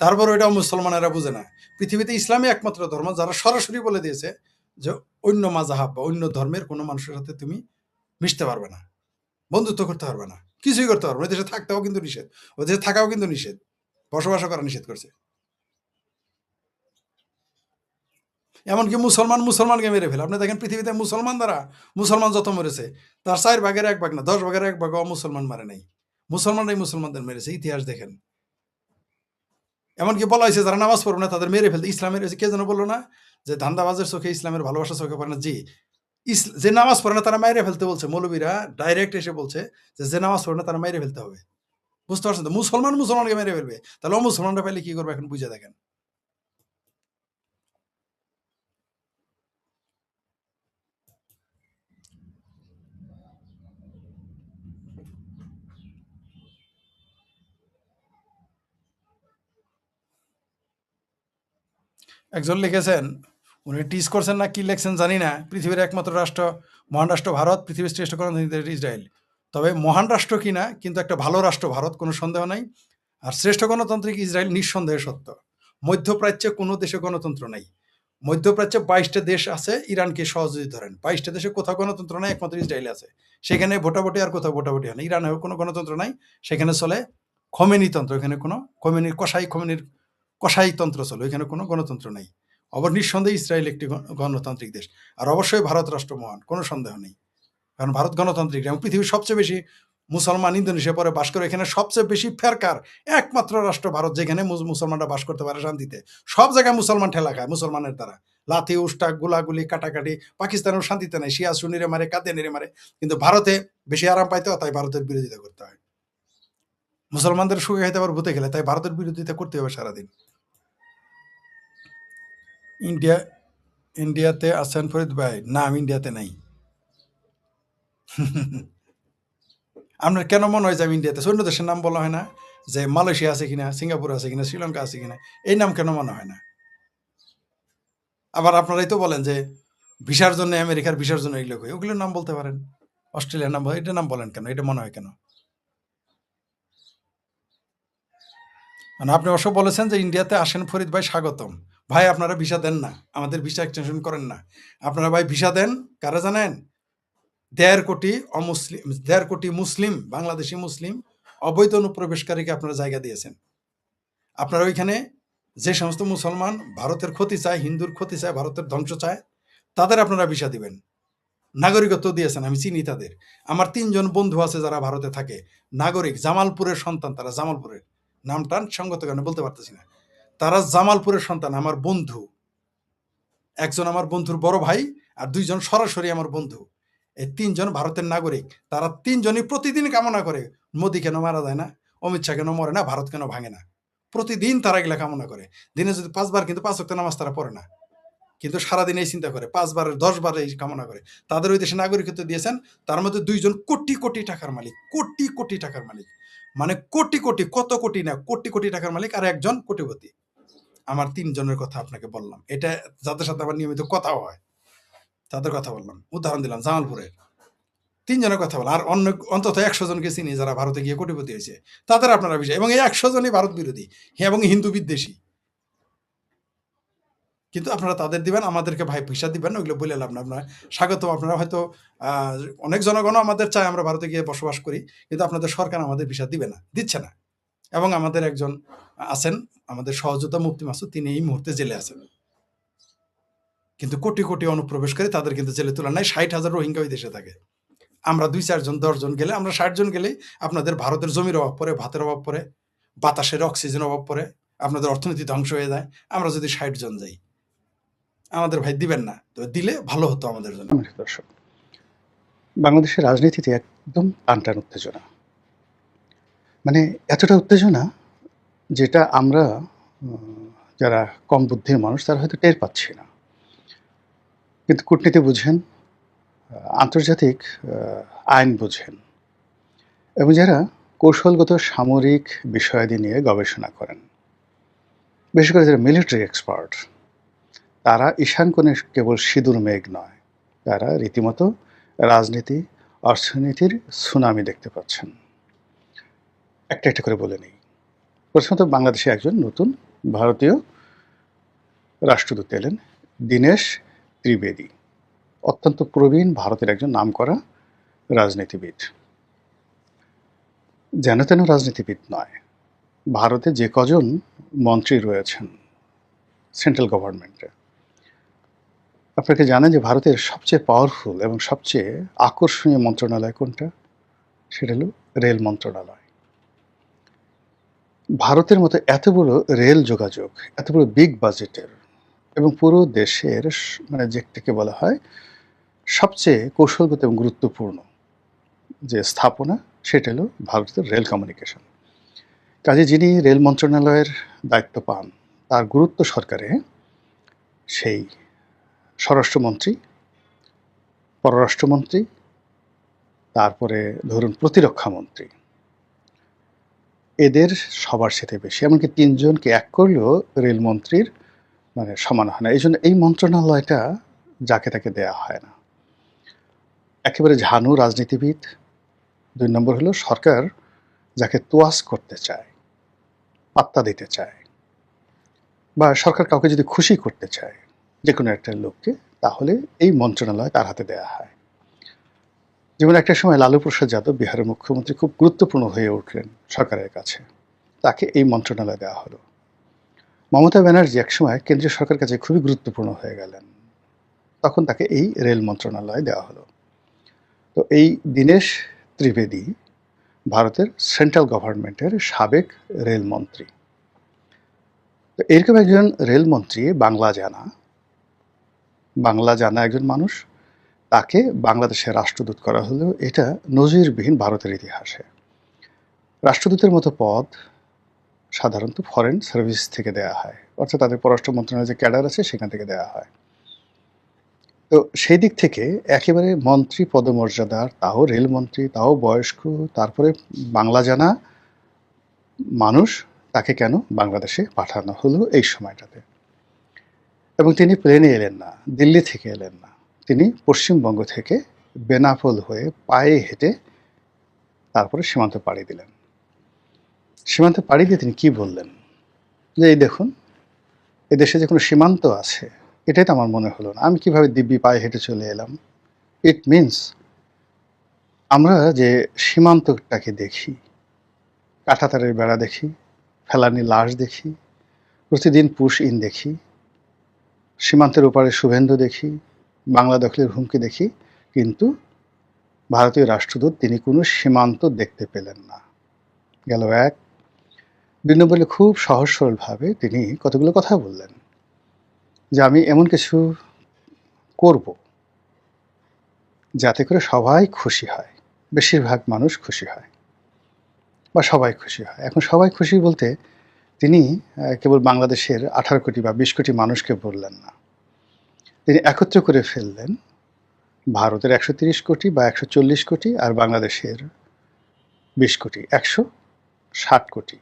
তারপর ওইটাও মুসলমানেরা বুঝে না। পৃথিবীতে ইসলামই একমাত্র ধর্ম যারা সরাসরি বলে দিয়েছে যে অন্য মাযহাব বা অন্য ধর্মের কোনো মানুষের সাথে তুমি মিশতে পারবে না, বন্ধুত্ব করতে পারবে না, কিছুই করতে পারবে না। ওই দেশে থাকতেও কিন্তু নিষেধ, ওই দেশে থাকাও কিন্তু নিষেধ, বসবাসও করা নিষেধ করছে। এমনকি মুসলমানকে মেরে ফেলে। আপনি দেখেন পৃথিবীতে মুসলমান যত মরেছে, তার 4 ভাগের 1 ভাগ না, 10 ভাগের 1 ভাগ অমুসলমান মারে নাই। মুসলমানরাই মুসলমানদের মেরেছে, ইতিহাস দেখেন। এমনকি বলা হয়েছে যারা নামাজ পড়বে না তাদের মেরে ফেলতে। ইসলামের কে যেন বললো না যে ধান্দাবাজের চোখে ইসলামের ভালোবাসা চোখে পড়ে না? জি, যে নামাজ পড়ে না তারা মেরে ফেলতে বলছে। মৌলবীরা ডাইরেক্ট এসে বলছে যে নামাজ পড়ে না তারা মেরে ফেলতে হবে। বুঝতে পারছেন তো? মুসলমানকে মেরে ফেলবে, তাহলে অমুসলমানরা পেলে কি করবে এখন বুঝে দেখেন। একজন লিখেছেন, উনি টিজ করছেন না কি লেখছেন জানি না, পৃথিবীর একমাত্র রাষ্ট্র, মহান রাষ্ট্র ভারত, পৃথিবীর শ্রেষ্ঠ গণতন্ত্র ইসরায়েল। তবে মহান রাষ্ট্র কিনা, কিন্তু একটা ভালো রাষ্ট্র ভারত, কোনো সন্দেহ নাই। আর শ্রেষ্ঠ গণতান্ত্রিক ইসরায়েল নিঃসন্দেহে সত্য। মধ্যপ্রাচ্যে কোনো দেশে গণতন্ত্র নাই। মধ্যপ্রাচ্যে ২২টা দেশ আছে, ইরানকে সহজ যদি ধরেন। ২২টা দেশে কোথাও গণতন্ত্র নাই, একমাত্র ইসরায়েলে আছে। সেখানে ভোটাভুটি আর কোথাও ভোটাভুটি হয় না। ইরানেও কোনো গণতন্ত্র নাই, সেখানে চলে খোমেনিতন্ত্র। এখানে কোনো খোমেনির কসাইতন্ত্র চলে, ওইখানে কোনো গণতন্ত্র নাই। আবার নিঃসন্দেহে ইসরায়েল একটি গণতান্ত্রিক দেশ। আর অবশ্যই ভারত রাষ্ট্র মহান, কোনো সন্দেহ নেই। কারণ ভারত গণতান্ত্রিক এবং পৃথিবীর সবচেয়ে বেশি মুসলমান ইন্দোনেশিয়া পরে বাস করে। এখানে সবচেয়ে বেশি ফেরকার একমাত্র রাষ্ট্র ভারত, যেখানে মুসলমানরা বাস করতে পারে শান্তিতে। সব জায়গায় মুসলমান ঠেলা খায় মুসলমানের দ্বারা, লাথি উষ্টা গোলাগুলি কাটাকাটি। পাকিস্তানেও শান্তিতে নাই, শিয়া সুনিরে মারে, কাদিয়ানিরে মারে। কিন্তু ভারতে বেশি আরাম পাইতে হয়, তাই ভারতের বিরোধিতা করতে হয়। মুসলমানদের সুখে খাইতে আবার ভূতে খেলে, তাই ভারতের বিরোধিতা করতে হবে সারাদিন। ইন্ডিয়াতে আছেন ফরিদ ভাই? না, আমি ইন্ডিয়াতে নাই। আপনার কেন মনে হয় যে আমি ইন্ডিয়াতে? অন্য দেশের নাম বলা হয় না? যে মালয়েশিয়া আছে কিনা, সিঙ্গাপুর আছে কিনা, শ্রীলঙ্কা আছে কিনা, এই নাম কেন মনে হয় না? আবার আপনারাই তো বলেন যে ভিসার জন্য, আমেরিকার ভিসার জন্য এগুলো কই, ওগুলোর নাম বলতে পারেন। অস্ট্রেলিয়ার নাম, এটা নাম বলেন কেন? এটা মনে হয় কেন? মানে আপনি অবশ্য বলেছেন যে ইন্ডিয়াতে আসেন ফরিদ ভাই, স্বাগতম। ভাই আপনারা ভিসা দেন না, আমাদের ভিসা এক্সটেনশন করেন না। আপনারা ভাই ভিসা দেন কারা জানেন? ১.৫ কোটি মুসলিম, বাংলাদেশি মুসলিম অবৈধ অনুপ্রবেশকারীকে আপনারা জায়গা দিয়েছেন। আপনারা ওইখানে যে সমস্ত মুসলমান ভারতের ক্ষতি চায়, হিন্দুর ক্ষতি চায়, ভারতের ধ্বংস চায়, তাদের আপনারা ভিসা দিবেন। নাগরিকত্ব দিয়েছেন, আমি চিনি তাদের। আমার ৩ জন বন্ধু আছে যারা ভারতে থাকে, নাগরিক, জামালপুরের সন্তান তারা, জামালপুরের। নামটা সঙ্গত কারণে বলতে পারতেছি না। তারা জামালপুরের সন্তান, আমার বন্ধু। একজন আমার বন্ধুর বড় ভাই, আর ২ জন সরাসরি আমার বন্ধু। এই ৩ জন ভারতের নাগরিক। তারা ৩ জনই প্রতিদিন কামনা করে, মোদি কেন মারা যায় না, অমিত শাহ কেন মরে না, ভারত কেন ভাঙে না। প্রতিদিন তারা এগুলা কামনা করে। দিনে যদি ৫ বার, কিন্তু ৫ ওয়াক্ত নামাজ তারা পড়ে না, কিন্তু সারাদিন এই চিন্তা করে, ৫ বারের ১০ বার এই কামনা করে। তাদের ওই দেশে নাগরিকত্ব দিয়েছেন। তার মধ্যে ২ জন কোটি কোটি টাকার মালিক, কোটি কোটি টাকার মালিক। মানে কোটি কোটি, কত কোটি না, কোটি কোটি টাকার মালিক। আর একজন কোটিপতি। আমার ৩ জনের কথা আপনাকে বললাম। এটা যাদের সাথে আমার নিয়মিত কথাও হয়, তাদের কথা বললাম, উদাহরণ দিলাম জামালপুরের ৩ জনের কথা বললাম। আর অন্য অন্তত ১০০ জনকে চিনি যারা ভারতে গিয়ে কোটিপতি হয়েছে, তাদের আপনারা বিষয়। এবং এই ১০০ জনই ভারত বিরোধী এবং হিন্দু বিদ্বেষী। কিন্তু আপনারা তাদের দিবেন, আমাদেরকে ভাই ভিসা দিবেন, ওইগুলো বলে লাভ না। আপনারা স্বাগত। আপনারা হয়তো অনেক জনগণও আমাদের চায় আমরা ভারতে গিয়ে বসবাস করি, কিন্তু আপনাদের সরকার আমাদের ভিসা দিবে না, দিচ্ছে না। এবং আমাদের একজন আছেন, আমাদের সহযোদ্ধা মুফতি মাসুদ, তিনি এই মুহূর্তে জেলে আছেন। কিন্তু কোটি কোটি অনুপ্রবেশকারী, তাদের কিন্তু জেলে তোলা নাই। ৬০,০০০ রোহিঙ্গা ওই দেশে থাকে। আমরা ২-৪ জন, ১০ জন গেলে, আমরা ৬০ জন গেলেই আপনাদের ভারতের জমির অভাব পড়ে, ভাতের অভাব পড়ে, বাতাসের অক্সিজেন অভাব পড়ে, আপনাদের অর্থনীতি ধ্বংস হয়ে যায়। আমরা যদি ৬০ জন যাই, আমাদের ভাই দিবেন না। তো দিলে ভালো হতো আমাদের জন্য। দর্শক, বাংলাদেশের রাজনীতিতে একদম টানটান উত্তেজনা। মানে এতটা উত্তেজনা যেটা আমরা যারা কম বুদ্ধির মানুষ তারা হয়তো টের পাচ্ছি না। কিন্তু কূটনীতি বুঝেন, আন্তর্জাতিক আইন বুঝেন, এবং যারা কৌশলগত সামরিক বিষয়াদি নিয়ে গবেষণা করেন, বিশেষ করে যারা মিলিটারি এক্সপার্ট, তারা ঈশান কোণে কেবল সিঁদুর মেঘ নয়, তারা রীতিমতো রাজনীতি, অর্থনীতির সুনামি দেখতে পাচ্ছেন। একটা একটা করে বলে নেই। প্রথমত বাংলাদেশে একজন নতুন ভারতীয় রাষ্ট্রদূত এলেন, দীনেশ ত্রিবেদী। অত্যন্ত প্রবীণ ভারতের একজন নামকরা রাজনীতিবিদ। যেন তেন রাজনীতিবিদ নয়। ভারতে যে কজন মন্ত্রী রয়েছেন সেন্ট্রাল গভর্নমেন্টে, আপনাকে জানেন যে ভারতের সবচেয়ে পাওয়ারফুল এবং সবচেয়ে আকর্ষণীয় মন্ত্রণালয় কোনটা? সেটা হলো রেল মন্ত্রণালয়। ভারতের মতো এত বড় রেল যোগাযোগ, এত বড় বিগ বাজেটের এবং পুরো দেশের মানে যেটাকে বলা হয় সবচেয়ে কৌশলগত এবং গুরুত্বপূর্ণ যে স্থাপনা, সেটা হলো ভারতের রেল কমিউনিকেশন। কাজে যিনি রেল মন্ত্রণালয়ের দায়িত্ব পান, তার গুরুত্ব সরকারে সেই স্বরাষ্ট্রমন্ত্রী, পররাষ্ট্রমন্ত্রী, তারপরে ধরুন প্রতিরক্ষামন্ত্রী, এদের সবার সাথে বেশি। এমনকি ৩ জনকে এক করলেও রেলমন্ত্রীর মানে সমান হয় না। এই জন্য এই মন্ত্রণালয়টা যাকে তাকে দেয়া হয় না। একেবারে ঝানু রাজনীতিবিদ, 2 নম্বর হলো সরকার যাকে তোয়াজ করতে চায়, পাত্তা দিতে চায়, বা সরকার কাউকে যদি খুশি করতে চায় যে কোনো একটা লোককে, তাহলে এই মন্ত্রণালয় তার হাতে দেওয়া হয়। যেমন একটা সময় লালু প্রসাদ যাদব বিহারের মুখ্যমন্ত্রী খুব গুরুত্বপূর্ণ হয়ে উঠলেন সরকারের কাছে, তাকে এই মন্ত্রণালয় দেওয়া হলো। মমতা ব্যানার্জি একসময় কেন্দ্রীয় সরকারের কাছে খুবই গুরুত্বপূর্ণ হয়ে গেলেন, তখন তাকে এই রেল মন্ত্রণালয় দেওয়া হলো। তো এই দীনেশ ত্রিবেদী ভারতের সেন্ট্রাল গভর্নমেন্টের সাবেক রেলমন্ত্রী। তো এরকম একজন রেলমন্ত্রী বাংলা জানা একজন মানুষ, তাকে বাংলাদেশের রাষ্ট্রদূত করা হলো। এটা নজিরবিহীন ভারতের ইতিহাসে। রাষ্ট্রদূতের মতো পদ সাধারণত ফরেন সার্ভিস থেকে দেয়া হয়, অর্থাৎ তাদের পররাষ্ট্র মন্ত্রণালয়ের যে ক্যাডার আছে সেখান থেকে দেওয়া হয়। তো সেই দিক থেকে একেবারে মন্ত্রী পদমর্যাদার, তাও রেলমন্ত্রী, তাও বয়স্ক, তারপরে বাংলা জানা মানুষ, তাকে কেন বাংলাদেশে পাঠানো হলো এই সময়টাতে? এবং তিনি প্লেনে এলেন না, দিল্লি থেকে এলেন না, তিনি পশ্চিমবঙ্গ থেকে বেনাপোল হয়ে পায়ে হেঁটে তারপরে সীমান্ত পাড়ি দিলেন। সীমান্ত পাড়ি দিয়ে তিনি কি বললেন? যে এই দেখুন, এদেশে যে কোনো সীমান্ত আছে এটাই তো আমার মনে হলো না, আমি কিভাবে দিব্যি পায়ে হেঁটে চলে এলাম। ইট মিনস আমরা যে সীমান্তটাকে দেখি, কাঁটাতারের বেড়া দেখি, ফেলানি লাশ দেখি, প্রতিদিন পুশ ইন দেখি, সীমান্তের ওপারে শুভেন্দু দেখি, বাংলা দখলের হুমকি দেখি, কিন্তু ভারতীয় রাষ্ট্রদূত তিনি কোনো সীমান্ত দেখতে পেলেন না। গেল এক। 2 নম্বরে খুব সহজ সরলভাবে তিনি কতগুলো কথা বললেন যে আমি এমন কিছু করব যাতে করে সবাই খুশি হয়, বেশিরভাগ মানুষ খুশি হয়, বা সবাই খুশি হয়। এখন সবাই খুশি বলতে তিনি কেবল বাংলাদেশের 18 কোটি বা 20 কোটি মানুষকে বললেন না, তিনি একত্র করে ফেললেন ভারতের 130 কোটি বা 140 কোটি আর বাংলাদেশের 20 কোটি, 160 কোটি।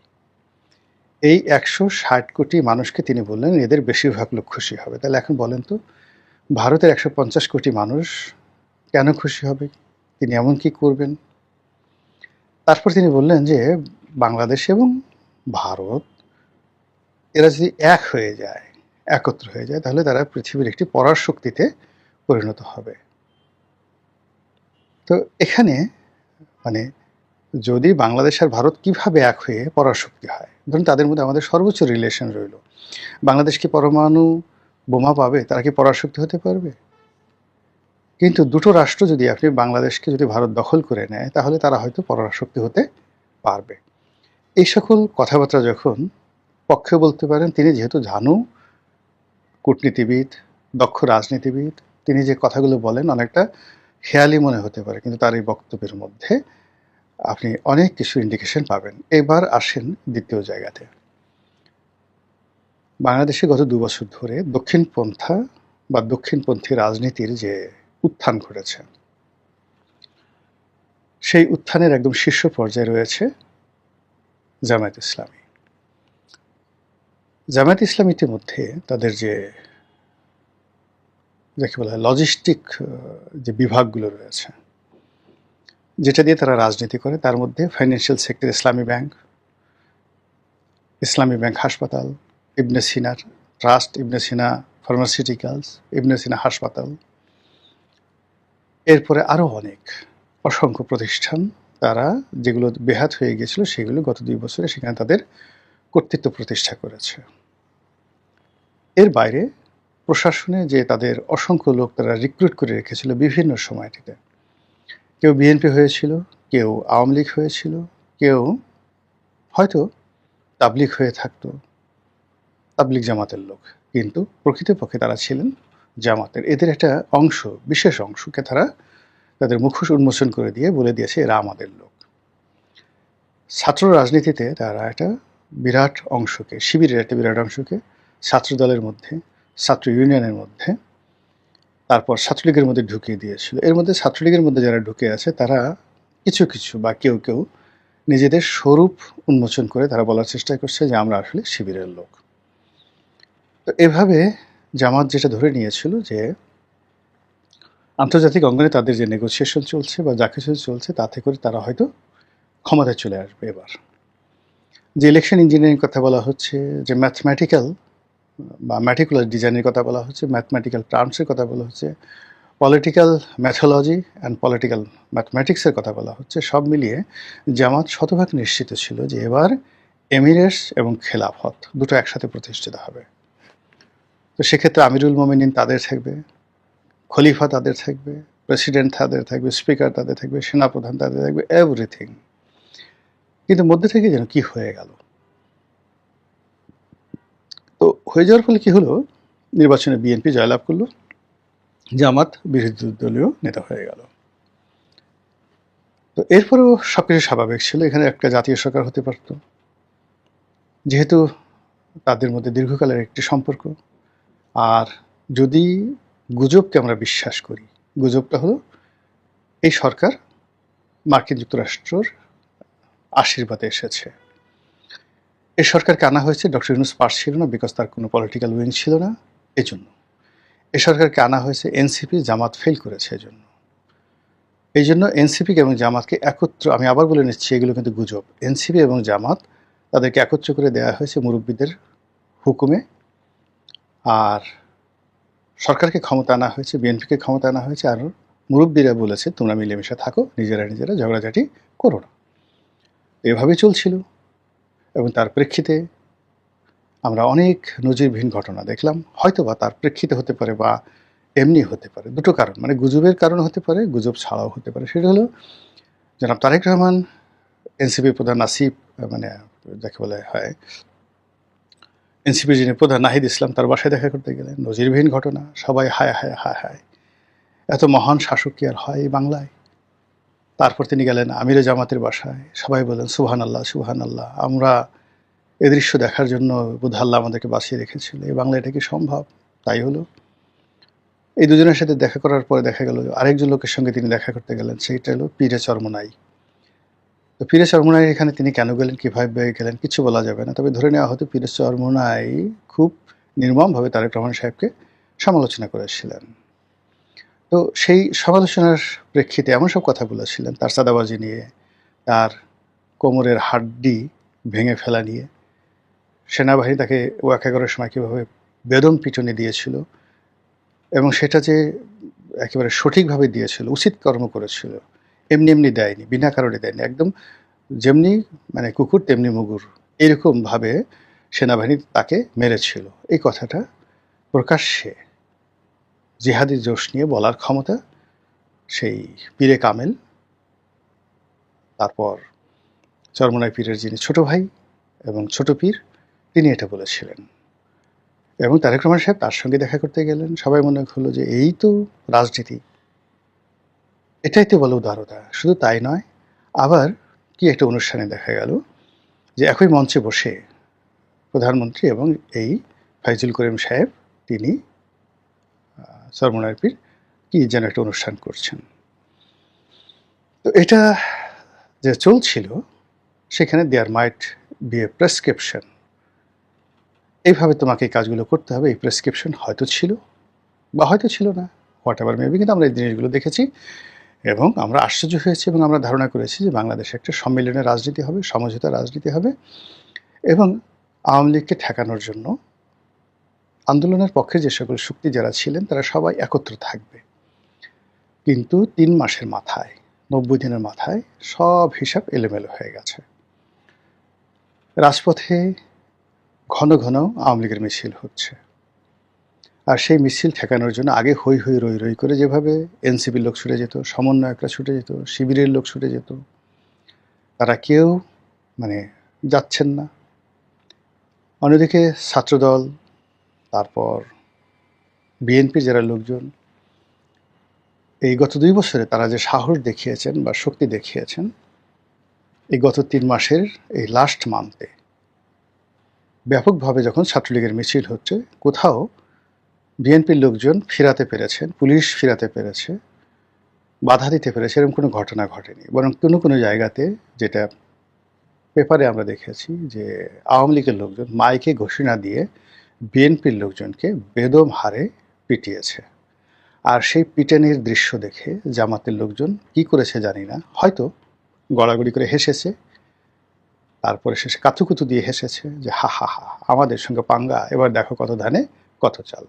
এই 160 কোটি মানুষকে তিনি বললেন এদের বেশিরভাগ লোক খুশি হবে। তাহলে এখন বলেন তো, ভারতের 150 কোটি মানুষ কেন খুশি হবে? তিনি এমন কি করবেন? তারপর তিনি বললেন যে বাংলাদেশ এবং ভারত এরা যদি এক হয়ে যায়, একত্র হয়ে যায়, তাহলে তারা পৃথিবীর একটি পরাশক্তিতে পরিণত হবে। তো এখানে মানে যদি বাংলাদেশ আর ভারত কিভাবে এক হয়ে পরাশক্তি হয়, ধরুন তাদের মধ্যে আমাদের সর্বোচ্চ রিলেশন রইল, বাংলাদেশ কি পরমাণু বোমা পাবে? তারা কি পরাশক্তি হতে পারবে? কিন্তু দুটো রাষ্ট্র যদি আপনি বাংলাদেশকে যদি ভারত দখল করে নেয়, তাহলে তারা হয়তো পরাশক্তি হতে পারবে। এই সকল কথাবার্তা যখন পক্ষে বলতে পারেন তিনি, যেহেতু ঝানু কূটনীতিবিদ, দক্ষ রাজনীতিবিদ, তিনি যে কথাগুলো বলেন অনেকটা খেয়ালি মনে হতে পারে, কিন্তু তার এই বক্তব্যের মধ্যে আপনি অনেক কিছু ইন্ডিকেশন পাবেন। এবার আসেন দ্বিতীয় জায়গাতে। বাংলাদেশে গত 2 বছর ধরে দক্ষিণপন্থা বা দক্ষিণপন্থী রাজনীতির যে উত্থান ঘটেছে, সেই উত্থানের একদম শীর্ষ পর্যায়ে রয়েছে জামায়াত ইসলামী। জামায়াত ইসলামী ইতিমধ্যে তাদের যে যাকে বলা হয় লজিস্টিক যে বিভাগগুলো রয়েছে, যেটা দিয়ে তারা রাজনীতি করে, তার মধ্যে ফাইন্যান্সিয়াল সেক্টর ইসলামী ব্যাংক হাসপাতাল, ইবনে সিনার ট্রাস্ট, ইবনে সিনা ফার্মাসিউটিক্যালস, ইবনে সিনা হাসপাতাল, এরপরে আরও অসংখ্য প্রতিষ্ঠান, তারা যেগুলো বেহাত হয়ে গিয়েছিল সেগুলো গত 2 বছরে সেখানে তাদের কর্তৃত্ব প্রতিষ্ঠা করেছে। এর বাইরে প্রশাসনে যে তাদের অসংখ্য লোক তারা রিক্রুট করে রেখেছিল বিভিন্ন সময়টিতে, কেউ বিএনপি হয়েছিল, কেউ আওয়ামী লীগ হয়েছিল, কেউ হয়তো তাবলিগ হয়ে থাকতো, তাবলিগ জামাতের লোক, কিন্তু প্রকৃতপক্ষে তারা ছিলেন জামাতের। এদের একটা অংশ, বিশেষ অংশকে তারা তাদের মুখোশ উন্মোচন করে দিয়ে বলে দিয়েছে এরা আমাদের লোক। ছাত্র রাজনীতিতে তারা একটা বিরাট অংশকে, শিবিরের একটা বিরাট অংশকে ছাত্র দলের মধ্যে, ছাত্র ইউনিয়নের মধ্যে, তারপর ছাত্রলীগের মধ্যে ঢুকিয়ে দিয়েছিল। এর মধ্যে ছাত্রলীগের মধ্যে যারা ঢুকে আছে তারা কিছু বা কেউ নিজেদের স্বরূপ উন্মোচন করে তারা বলার চেষ্টা করছে যে আমরা আসলে শিবিরের লোক। তো এভাবে জামাত যেটা ধরে নিয়েছিল যে আন্তর্জাতিক অঙ্গনে তাদের যে নেগোসিয়েশন চলছে বা যা কিছু চলছে তাতে করে তারা হয়তো ক্ষমতায় চলে আসবে এবার। যে ইলেকশন ইঞ্জিনিয়ারিং কথা বলা হচ্ছে, যে ম্যাথমেটিক্যাল বা ম্যাটিকুলার ডিজাইনের কথা বলা হচ্ছে, ম্যাথমেটিক্যাল টার্মসের কথা বলা হচ্ছে, পলিটিক্যাল ম্যাথোলজি অ্যান্ড পলিটিক্যাল ম্যাথমেটিক্সের কথা বলা হচ্ছে, সব মিলিয়ে জামাত শতভাগ নিশ্চিত ছিল যে এবার এমিরেটস এবং খেলাফত দুটো একসাথে প্রতিষ্ঠিত হবে। তো সেক্ষেত্রে আমিরুল মোমিনিন তাদের থাকবে, খলিফা তাদের থাকবে, প্রেসিডেন্ট তাদের থাকবে, স্পিকার তাদের থাকবে, সেনাপ্রধান তাদের থাকবে, এভরিথিং। কিন্তু মধ্যে থেকে যেন কি হয়ে গেল। তো হয়ে যাওয়ার ফলে কি হলো, নির্বাচনে বিএনপি জয়লাভ করলো, জামাত বিরোধী দলীয় নেতা হয়ে গেল। তো এরপরেও সবকিছু স্বাভাবিক ছিল, এখানে একটা জাতীয় সরকার হতে পারত, যেহেতু তাদের মধ্যে দীর্ঘকালের একটি সম্পর্ক। আর যদি গুজবকে আমরা বিশ্বাস করি, গুজবটা হলো এই সরকার মার্কিন যুক্তরাষ্ট্রের আশীর্বাদে এসেছে। এই সরকারকে আনা হয়েছে, ডক্টর ইউনূস পাস ছিল না, বিকজ তার কোনো পলিটিক্যাল উইং ছিল না, এই জন্য। এই সরকারকে আনা হয়েছে এনসিপি, জামাত ফেল করেছে এজন্য। এই জন্য এনসিপি এবং জামাতকে একত্র, আমি আবার বলে নিচ্ছি এগুলো কিন্তু গুজব, এনসিপি এবং জামাত তাদেরকে একত্র করে দেওয়া হয়েছে মুরব্বীদের হুকুমে। আর সরকারকে ক্ষমতা আনা হয়েছে, বিএনপিকে ক্ষমতা আনা হয়েছে, আর মুরব্বীরা বলেছে তোমরা মিলেমিশে থাকো, নিজেরা নিজেরা ঝগড়াঝাটি করো না। এভাবেই চলছিল। এবং তার প্রেক্ষিতে আমরা অনেক নজিরবিহীন ঘটনা দেখলাম। হয়তো বা তার প্রেক্ষিতে হতে পারে বা এমনি হতে পারে, দুটো কারণ, মানে গুজবের কারণ হতে পারে, গুজব ছাড়াও হতে পারে। সেটা হলো জনাব তারেক রহমান, এনসিপি প্রধান আসিফ, মানে যাকে বলে হয় এনসিপির যিনি প্রধান নাহিদ ইসলাম, তার বাসায় দেখা করতে গেলেন, নজিরবিহীন ঘটনা। সবাই হায় হায় হায় হায়, এত মহান শাসক কি আর হয় এই বাংলায়। তারপর তিনি গেলেন আমিরে জামাতের বাসায়, সবাই বললেন সুবহান আল্লাহ সুবহান আল্লাহ, আমরা এ দৃশ্য দেখার জন্য বোধ আল্লাহ আমাদেরকে বাঁচিয়ে রেখেছিল, এই বাংলা এটা কি সম্ভব। তাই হলো। এই দুজনের সাথে দেখা করার পরে দেখা গেল আরেকজন লোকের সঙ্গে তিনি দেখা করতে গেলেন, সেইটা হলো পীরে চরমোনাই। তো পীরে চরমোনাই এখানে তিনি কেন গেলেন, কীভাবে গেলেন, কিছু বলা যাবে না, তবে ধরে নেওয়া হতো পীরে চরমোনাই খুব নির্মমভাবে তারেক রহমান সাহেবকে সমালোচনা করেছিলেন। তো সেই সমালোচনার প্রেক্ষিতে এমন সব কথা বলেছিলেন তার চাঁদাবাজি নিয়ে, তার কোমরের হাড্ডি ভেঙে ফেলা নিয়ে, সেনাবাহিনী তাকে ওয়াকা করার সময় কীভাবে বেদম পিটুনি দিয়েছিল, এবং সেটা যে একেবারে সঠিকভাবে দিয়েছিল, উচিত কর্ম করেছিল, এমনি এমনি দেয়নি, বিনা কারণে দেয়নি, একদম যেমনি মানে কুকুর তেমনি মুগুর, এরকমভাবে সেনাবাহিনী তাকে মেরেছিল। এই কথাটা প্রকাশ্যে জিহাদি জোশ নিয়ে বলার ক্ষমতা সেই পীরে কামেল, তারপর চরমোনাই পীরের যিনি ছোট ভাই এবং ছোট পীর, তিনি এটা বলেছিলেন। এবং তারেক রহমান সাহেব তার সঙ্গে দেখা করতে গেলেন। সবাই মনে হলো যে এই তো রাজনীতি, এটাই তো বলে উদারতা। শুধু তাই নয়, আবার কি একটা অনুষ্ঠানে দেখা গেল যে একই মঞ্চে বসে প্রধানমন্ত্রী এবং এই ফাইজুল করিম সাহেব, তিনি চরমোনাই পীর, কি যেন একটা অনুষ্ঠান করছেন। তো এটা যে চলছিল, সেখানে দেয়ার মাইট বি এ প্রেসক্রিপশন, এইভাবে তোমাকে এই কাজগুলো করতে হবে, এই প্রেসক্রিপশন হয়তো ছিল বা হয়তো ছিল না, হোয়াট এভার মেবি। কিন্তু আমরা এই জিনিসগুলো দেখেছি এবং আমরা আশ্চর্য হয়েছি এবং আমরা ধারণা করেছি যে বাংলাদেশে একটা সম্মিলনের রাজনীতি হবে, সমঝোতার রাজনীতি হবে, এবং আওয়ামী লীগকে ঠেকানোর জন্য আন্দোলনের পক্ষে যে সকল শক্তি যারা ছিলেন তারা সবাই একত্র থাকবে। কিন্তু 3 মাসের মাথায়, 90 দিনের মাথায় সব হিসাব এলোমেলো হয়ে গেছে। রাজপথে ঘন ঘন আওয়ামী লীগের মিছিল হচ্ছে, আর সেই মিছিল ঠেকানোর জন্য আগে হই হই রই রই করে যেভাবে এনসিপির লোক ছুটে যেত, সমন্বয়করা ছুটে যেত, শিবিরের লোক ছুটে যেত, তারা কেউ মানে যাচ্ছেন না। অন্যদিকে ছাত্রদল, তারপর বিএনপির যারা লোকজন, এই গত 2 বছরে তারা যে সাহস দেখিয়েছেন বা শক্তি দেখিয়েছেন, এই গত 3 মাসের এই লাস্ট মান্থে ব্যাপকভাবে যখন ছাত্রলীগের মিছিল হচ্ছে, কোথাও বিএনপির লোকজন ফিরাতে পেরেছেন, পুলিশ ফিরাতে পেরেছে, বাধা দিতে পেরেছে, এরকম কোনো ঘটনা ঘটেনি। বরং কোনো কোনো জায়গাতে, যেটা পেপারে আমরা দেখেছি, যে আওয়ামী লীগের লোকজন মাইকে ঘোষণা দিয়ে বিএনপির লোকজনকে বেদম হারে পিটিয়েছে। আর সেই পিটানির দৃশ্য দেখে জামাতের লোকজন কি করেছে জানি না, হয়তো গড়াগড়ি করে হেসেছে, তারপরে শেষে কাতুকুতু দিয়ে হেসেছে যে হা হা হা, আমাদের সঙ্গে পাঙ্গা, এবার দেখো কত ধানে কত চাল।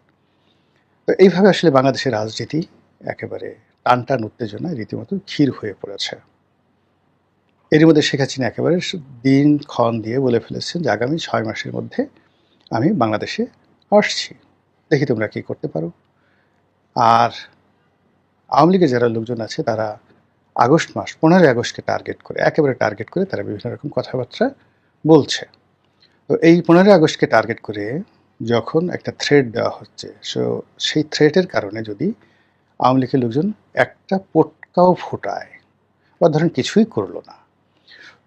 তো এইভাবে আসলে বাংলাদেশের রাজনীতি একেবারে টান টান উত্তেজনায় রীতিমতো ক্ষীর হয়ে পড়েছে। এর মধ্যে শেখ হাসিনা একেবারে দিন ক্ষণ দিয়ে বলে ফেলেছেন যে আগামী 6 মাসের মধ্যে আমি বাংলাদেশে আসছি, দেখি তোমরা কি করতে পারো। আর আওয়ামী লীগের যারা লোকজন আছে তারা আগস্ট মাস 15 আগস্টকে টার্গেট করে, একেবারে টার্গেট করে তারা বিভিন্ন রকম কথাবার্তা বলছে। তো এই 15 আগস্টকে টার্গেট করে যখন একটা থ্রেট দেওয়া হচ্ছে, সেই থ্রেটের কারণে যদি আওয়ামী লীগের লোকজন একটা পটকাও ফোটায় বা ধরেন কিছুই করলো না,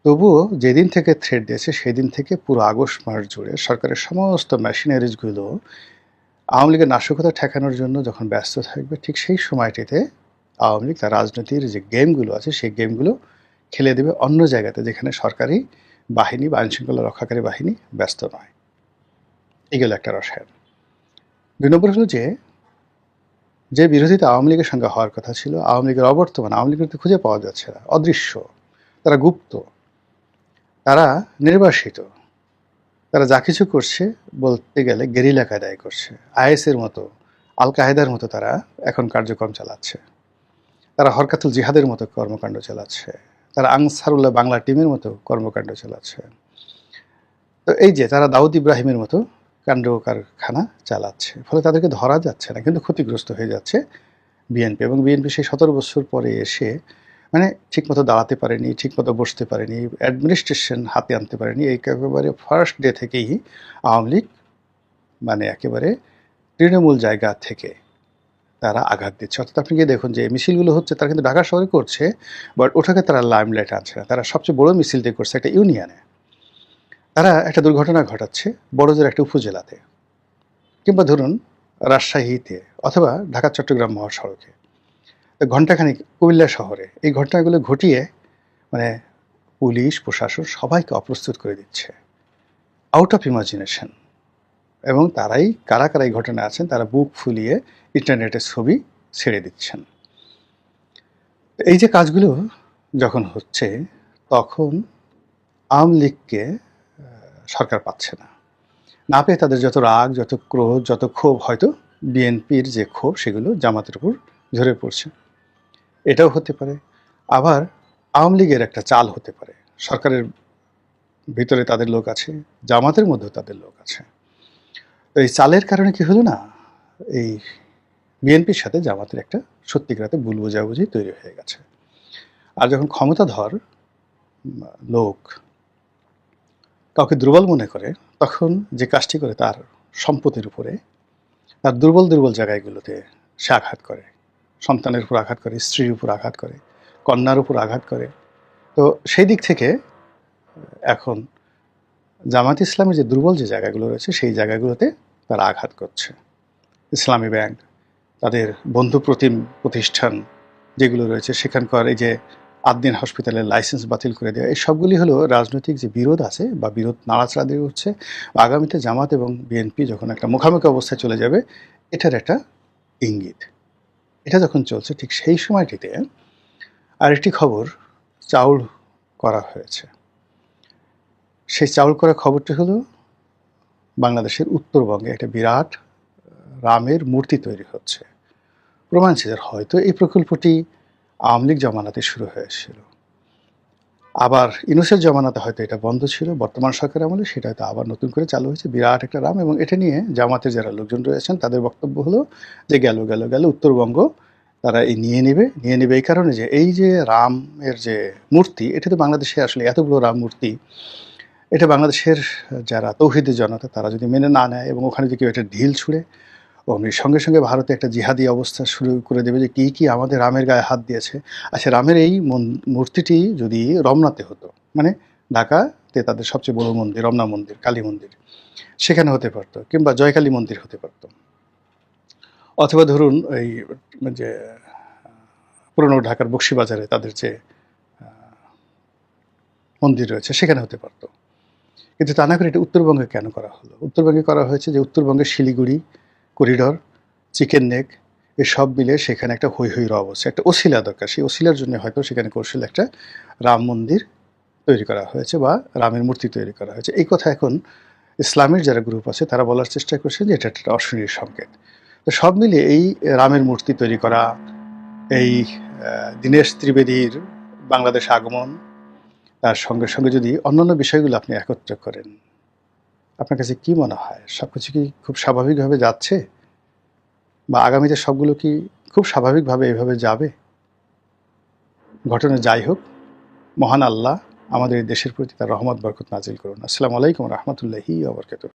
তবুও যেদিন থেকে থ্রেট দিয়েছে সেদিন থেকে পুরো আগস্ট মাস জুড়ে সরকারের সমস্ত মেশিনারিজগুলো আওয়ামী লীগের নাশকতা ঠেকানোর জন্য যখন ব্যস্ত থাকবে, ঠিক সেই সময়টিতে আওয়ামী লীগ তার রাজনীতির যে গেমগুলো আছে সেই গেমগুলো খেলে দেবে অন্য জায়গাতে, যেখানে সরকারি বাহিনী বা আইনশৃঙ্খলা রক্ষাকারী বাহিনী ব্যস্ত নয়। এগুলো একটা রসায়ন। 2 নম্বর হলো যে বিরোধিতা আওয়ামী লীগের সঙ্গে হওয়ার কথা ছিল, আওয়ামী লীগের অবর্তমান, আওয়ামী লীগের তো খুঁজে পাওয়া যাচ্ছে না, অদৃশ্য, তারা গুপ্ত, তারা নির্বাসিত, তারা যা কিছু করছে বলতে গেলে গেরিলা কায়দায় করছে, আইএসের মতো, আল কায়েদার মতো তারা এখন কার্যক্রম চালাচ্ছে, তারা হরকাতুল জিহাদের মতো কর্মকাণ্ড চালাচ্ছে, তারা আনসারুল্লাহ বাংলা টিমের মতো কর্মকাণ্ড চালাচ্ছে। তো এই যে তারা দাউদ ইব্রাহিমের মতো কাণ্ড কারখানা চালাচ্ছে, ফলে তাদেরকে ধরা যাচ্ছে না, কিন্তু ক্ষতিগ্রস্ত হয়ে যাচ্ছে বিএনপি। এবং বিএনপি সেই 17 বছর পরে এসে মানে ঠিকমতো দাঁড়াতে পারেনি, ঠিকমতো বসতে পারেনি, অ্যাডমিনিস্ট্রেশন হাতে আনতে পারেনি। এই একেবারে ফার্স্ট ডে থেকেই আওয়ামী লীগ মানে একেবারে তৃণমূল জায়গা থেকে তারা আঘাত দিচ্ছে। অর্থাৎ আপনি গিয়ে দেখুন যে মিছিলগুলো হচ্ছে, তারা কিন্তু ঢাকা শহরে করছে, বাট ওটাকে তারা লাইমলাইট আনছে না। তারা সবচেয়ে বড় মিছিলটি করছে একটা ইউনিয়নে, তারা একটা দুর্ঘটনা ঘটাচ্ছে বড়জোর একটা উপজেলাতে, কিংবা ধরুন রাজশাহীতে, অথবা ঢাকা চট্টগ্রাম মহাসড়কে, ঘণ্টাখানিক কুমিল্লা শহরে এই ঘটনাগুলো ঘটিয়ে মানে পুলিশ প্রশাসন সবাইকে অপ্রস্তুত করে দিচ্ছে, আউট অফ ইমাজিনেশন। এবং তারাই কারা কারা এই ঘটনায় আছেন তারা বুক ফুলিয়ে ইন্টারনেটে ছবি ছেড়ে দিচ্ছেন। এই যে কাজগুলো যখন হচ্ছে, তখন আওয়ামী লীগকে সরকার পাচ্ছে না, না পেয়ে তাদের যত রাগ, যত ক্রোধ, যত ক্ষোভ, হয়তো বিএনপির যে ক্ষোভ সেগুলো জামাতের উপর ঝরে পড়ছে, এটাও হতে পারে। আবার আওয়ামী লীগের একটা চাল হতে পারে, সরকারের ভিতরে তাদের লোক আছে, জামাতের মধ্যেও তাদের লোক আছে। তো এই চালের কারণে কি হলো না, এই বিএনপির সাথে জামাতের একটা সত্যিকারাতে ভুল বোঝাবুঝি তৈরি হয়ে গেছে। আর যখন ক্ষমতাধর লোক কাউকে দুর্বল মনে করে, তখন যে কাজটি করে তার সম্পত্তির উপরে, তার দুর্বল দুর্বল জায়গাগুলোতে সে আঘাত করে, সন্তানের উপর আঘাত করে, স্ত্রীর উপর আঘাত করে, কন্যার উপর আঘাত করে। তো সেই দিক থেকে এখন জামাত ইসলামের যে দুর্বল যে জায়গাগুলো রয়েছে সেই জায়গাগুলোতে তারা আঘাত করছে। ইসলামী ব্যাংক, তাদের বন্ধু প্রতিষ্ঠান যেগুলো রয়েছে, সেখানকার এই যে আদ্দিন হসপিটালের লাইসেন্স বাতিল করে দেওয়া, এই সবগুলি হলো রাজনৈতিক যে বিরোধ আছে বা বিরোধ নাড়াচাড়া দিয়ে উঠছে। আগামীতে জামাত এবং বিএনপি যখন একটা মুখামুখি অবস্থায় চলে যাবে, এটার একটা ইঙ্গিত। এটা যখন চলছে ঠিক সেই সময়টিতে আরেকটি খবর চাউল করা হয়েছে। সেই চাউল করা খবরটি হলো বাংলাদেশের উত্তরবঙ্গে একটা বিরাট রামের মূর্তি তৈরি হচ্ছে। প্রমাণ ছিল হয়তো এই প্রকল্পটি আওয়ামী লীগ জমানাতে শুরু হয়েছিল, আবার ইউনূসের জমানাতে হয়তো এটা বন্ধ ছিল, বর্তমান সরকার আমলে সেটা হয়তো আবার নতুন করে চালু হয়েছে, বিরাট একটা রাম। এবং এটা নিয়ে জামাতের যারা লোকজন রয়েছেন তাদের বক্তব্য হলো যে গেল উত্তরবঙ্গ তারা এই নিয়ে নেবে এই কারণে যে এই যে রামের যে মূর্তি, এটা তো বাংলাদেশে আসলে এত বড় রাম মূর্তি, এটা বাংলাদেশের যারা তৌহিদি জনতা তারা যদি মেনে না নেয় এবং ওখানে যদি কেউ একটা ঢিল ছুঁড়ে, অমনি সঙ্গে সঙ্গে ভারতে একটা জিহাদি অবস্থা শুরু করে দেবে যে কি আমাদের রামের গায়ে হাত দিয়েছে। আচ্ছা, রামের এই মূর্তিটি যদি রমনাতে হতো, মানে ঢাকাতে তাদের সবচেয়ে বড় মন্দির রমনা মন্দির, কালী মন্দির, সেখানে হতে পারতো, কিংবা জয়কালী মন্দির হতে পারতো, অথবা ধরুন এই যে পুরনো ঢাকার বকশীবাজারে তাদের যে মন্দির রয়েছে সেখানে হতে পারতো। কিন্তু তা না করে এটা উত্তরবঙ্গে কেন করা হলো? উত্তরবঙ্গে করা হয়েছে যে উত্তরবঙ্গের শিলিগুড়ি করিডর, চিকেন নেক, সব মিলে সেখানে একটা হৈ হৈ অবস্থা, একটা ওসিলা দরকার। সেই ওসিলার জন্য হয়তো সেখানে কৌশল একটা রাম মন্দির তৈরি করা হয়েছে বা রামের মূর্তি তৈরি করা হয়েছে। এই কথা এখন ইসলামের যারা গ্রুপ আছে তারা বলার চেষ্টা করছে যে এটা একটা অশনির সংকেত। তো সব মিলিয়ে এই রামের মূর্তি তৈরি করা, এই দীনেশ ত্রিবেদীর বাংলাদেশে আগমন, তার সঙ্গে সঙ্গে যদি অন্যান্য বিষয়গুলো আপনি একত্র করেন, আপনার কাছে কি মনে হয় সবকিছু কি খুব স্বাভাবিকভাবে যাচ্ছে, বা আগামীতে সবগুলো কি খুব স্বাভাবিকভাবে এভাবে যাবে? ঘটনা যাই হোক, মহান আল্লাহ আমাদের এই দেশের প্রতি তার রহমত বরকত নাজিল করুন। আসসালামু আলাইকুম রহমতুল্লাহি ওয়া বারাকাতুহু।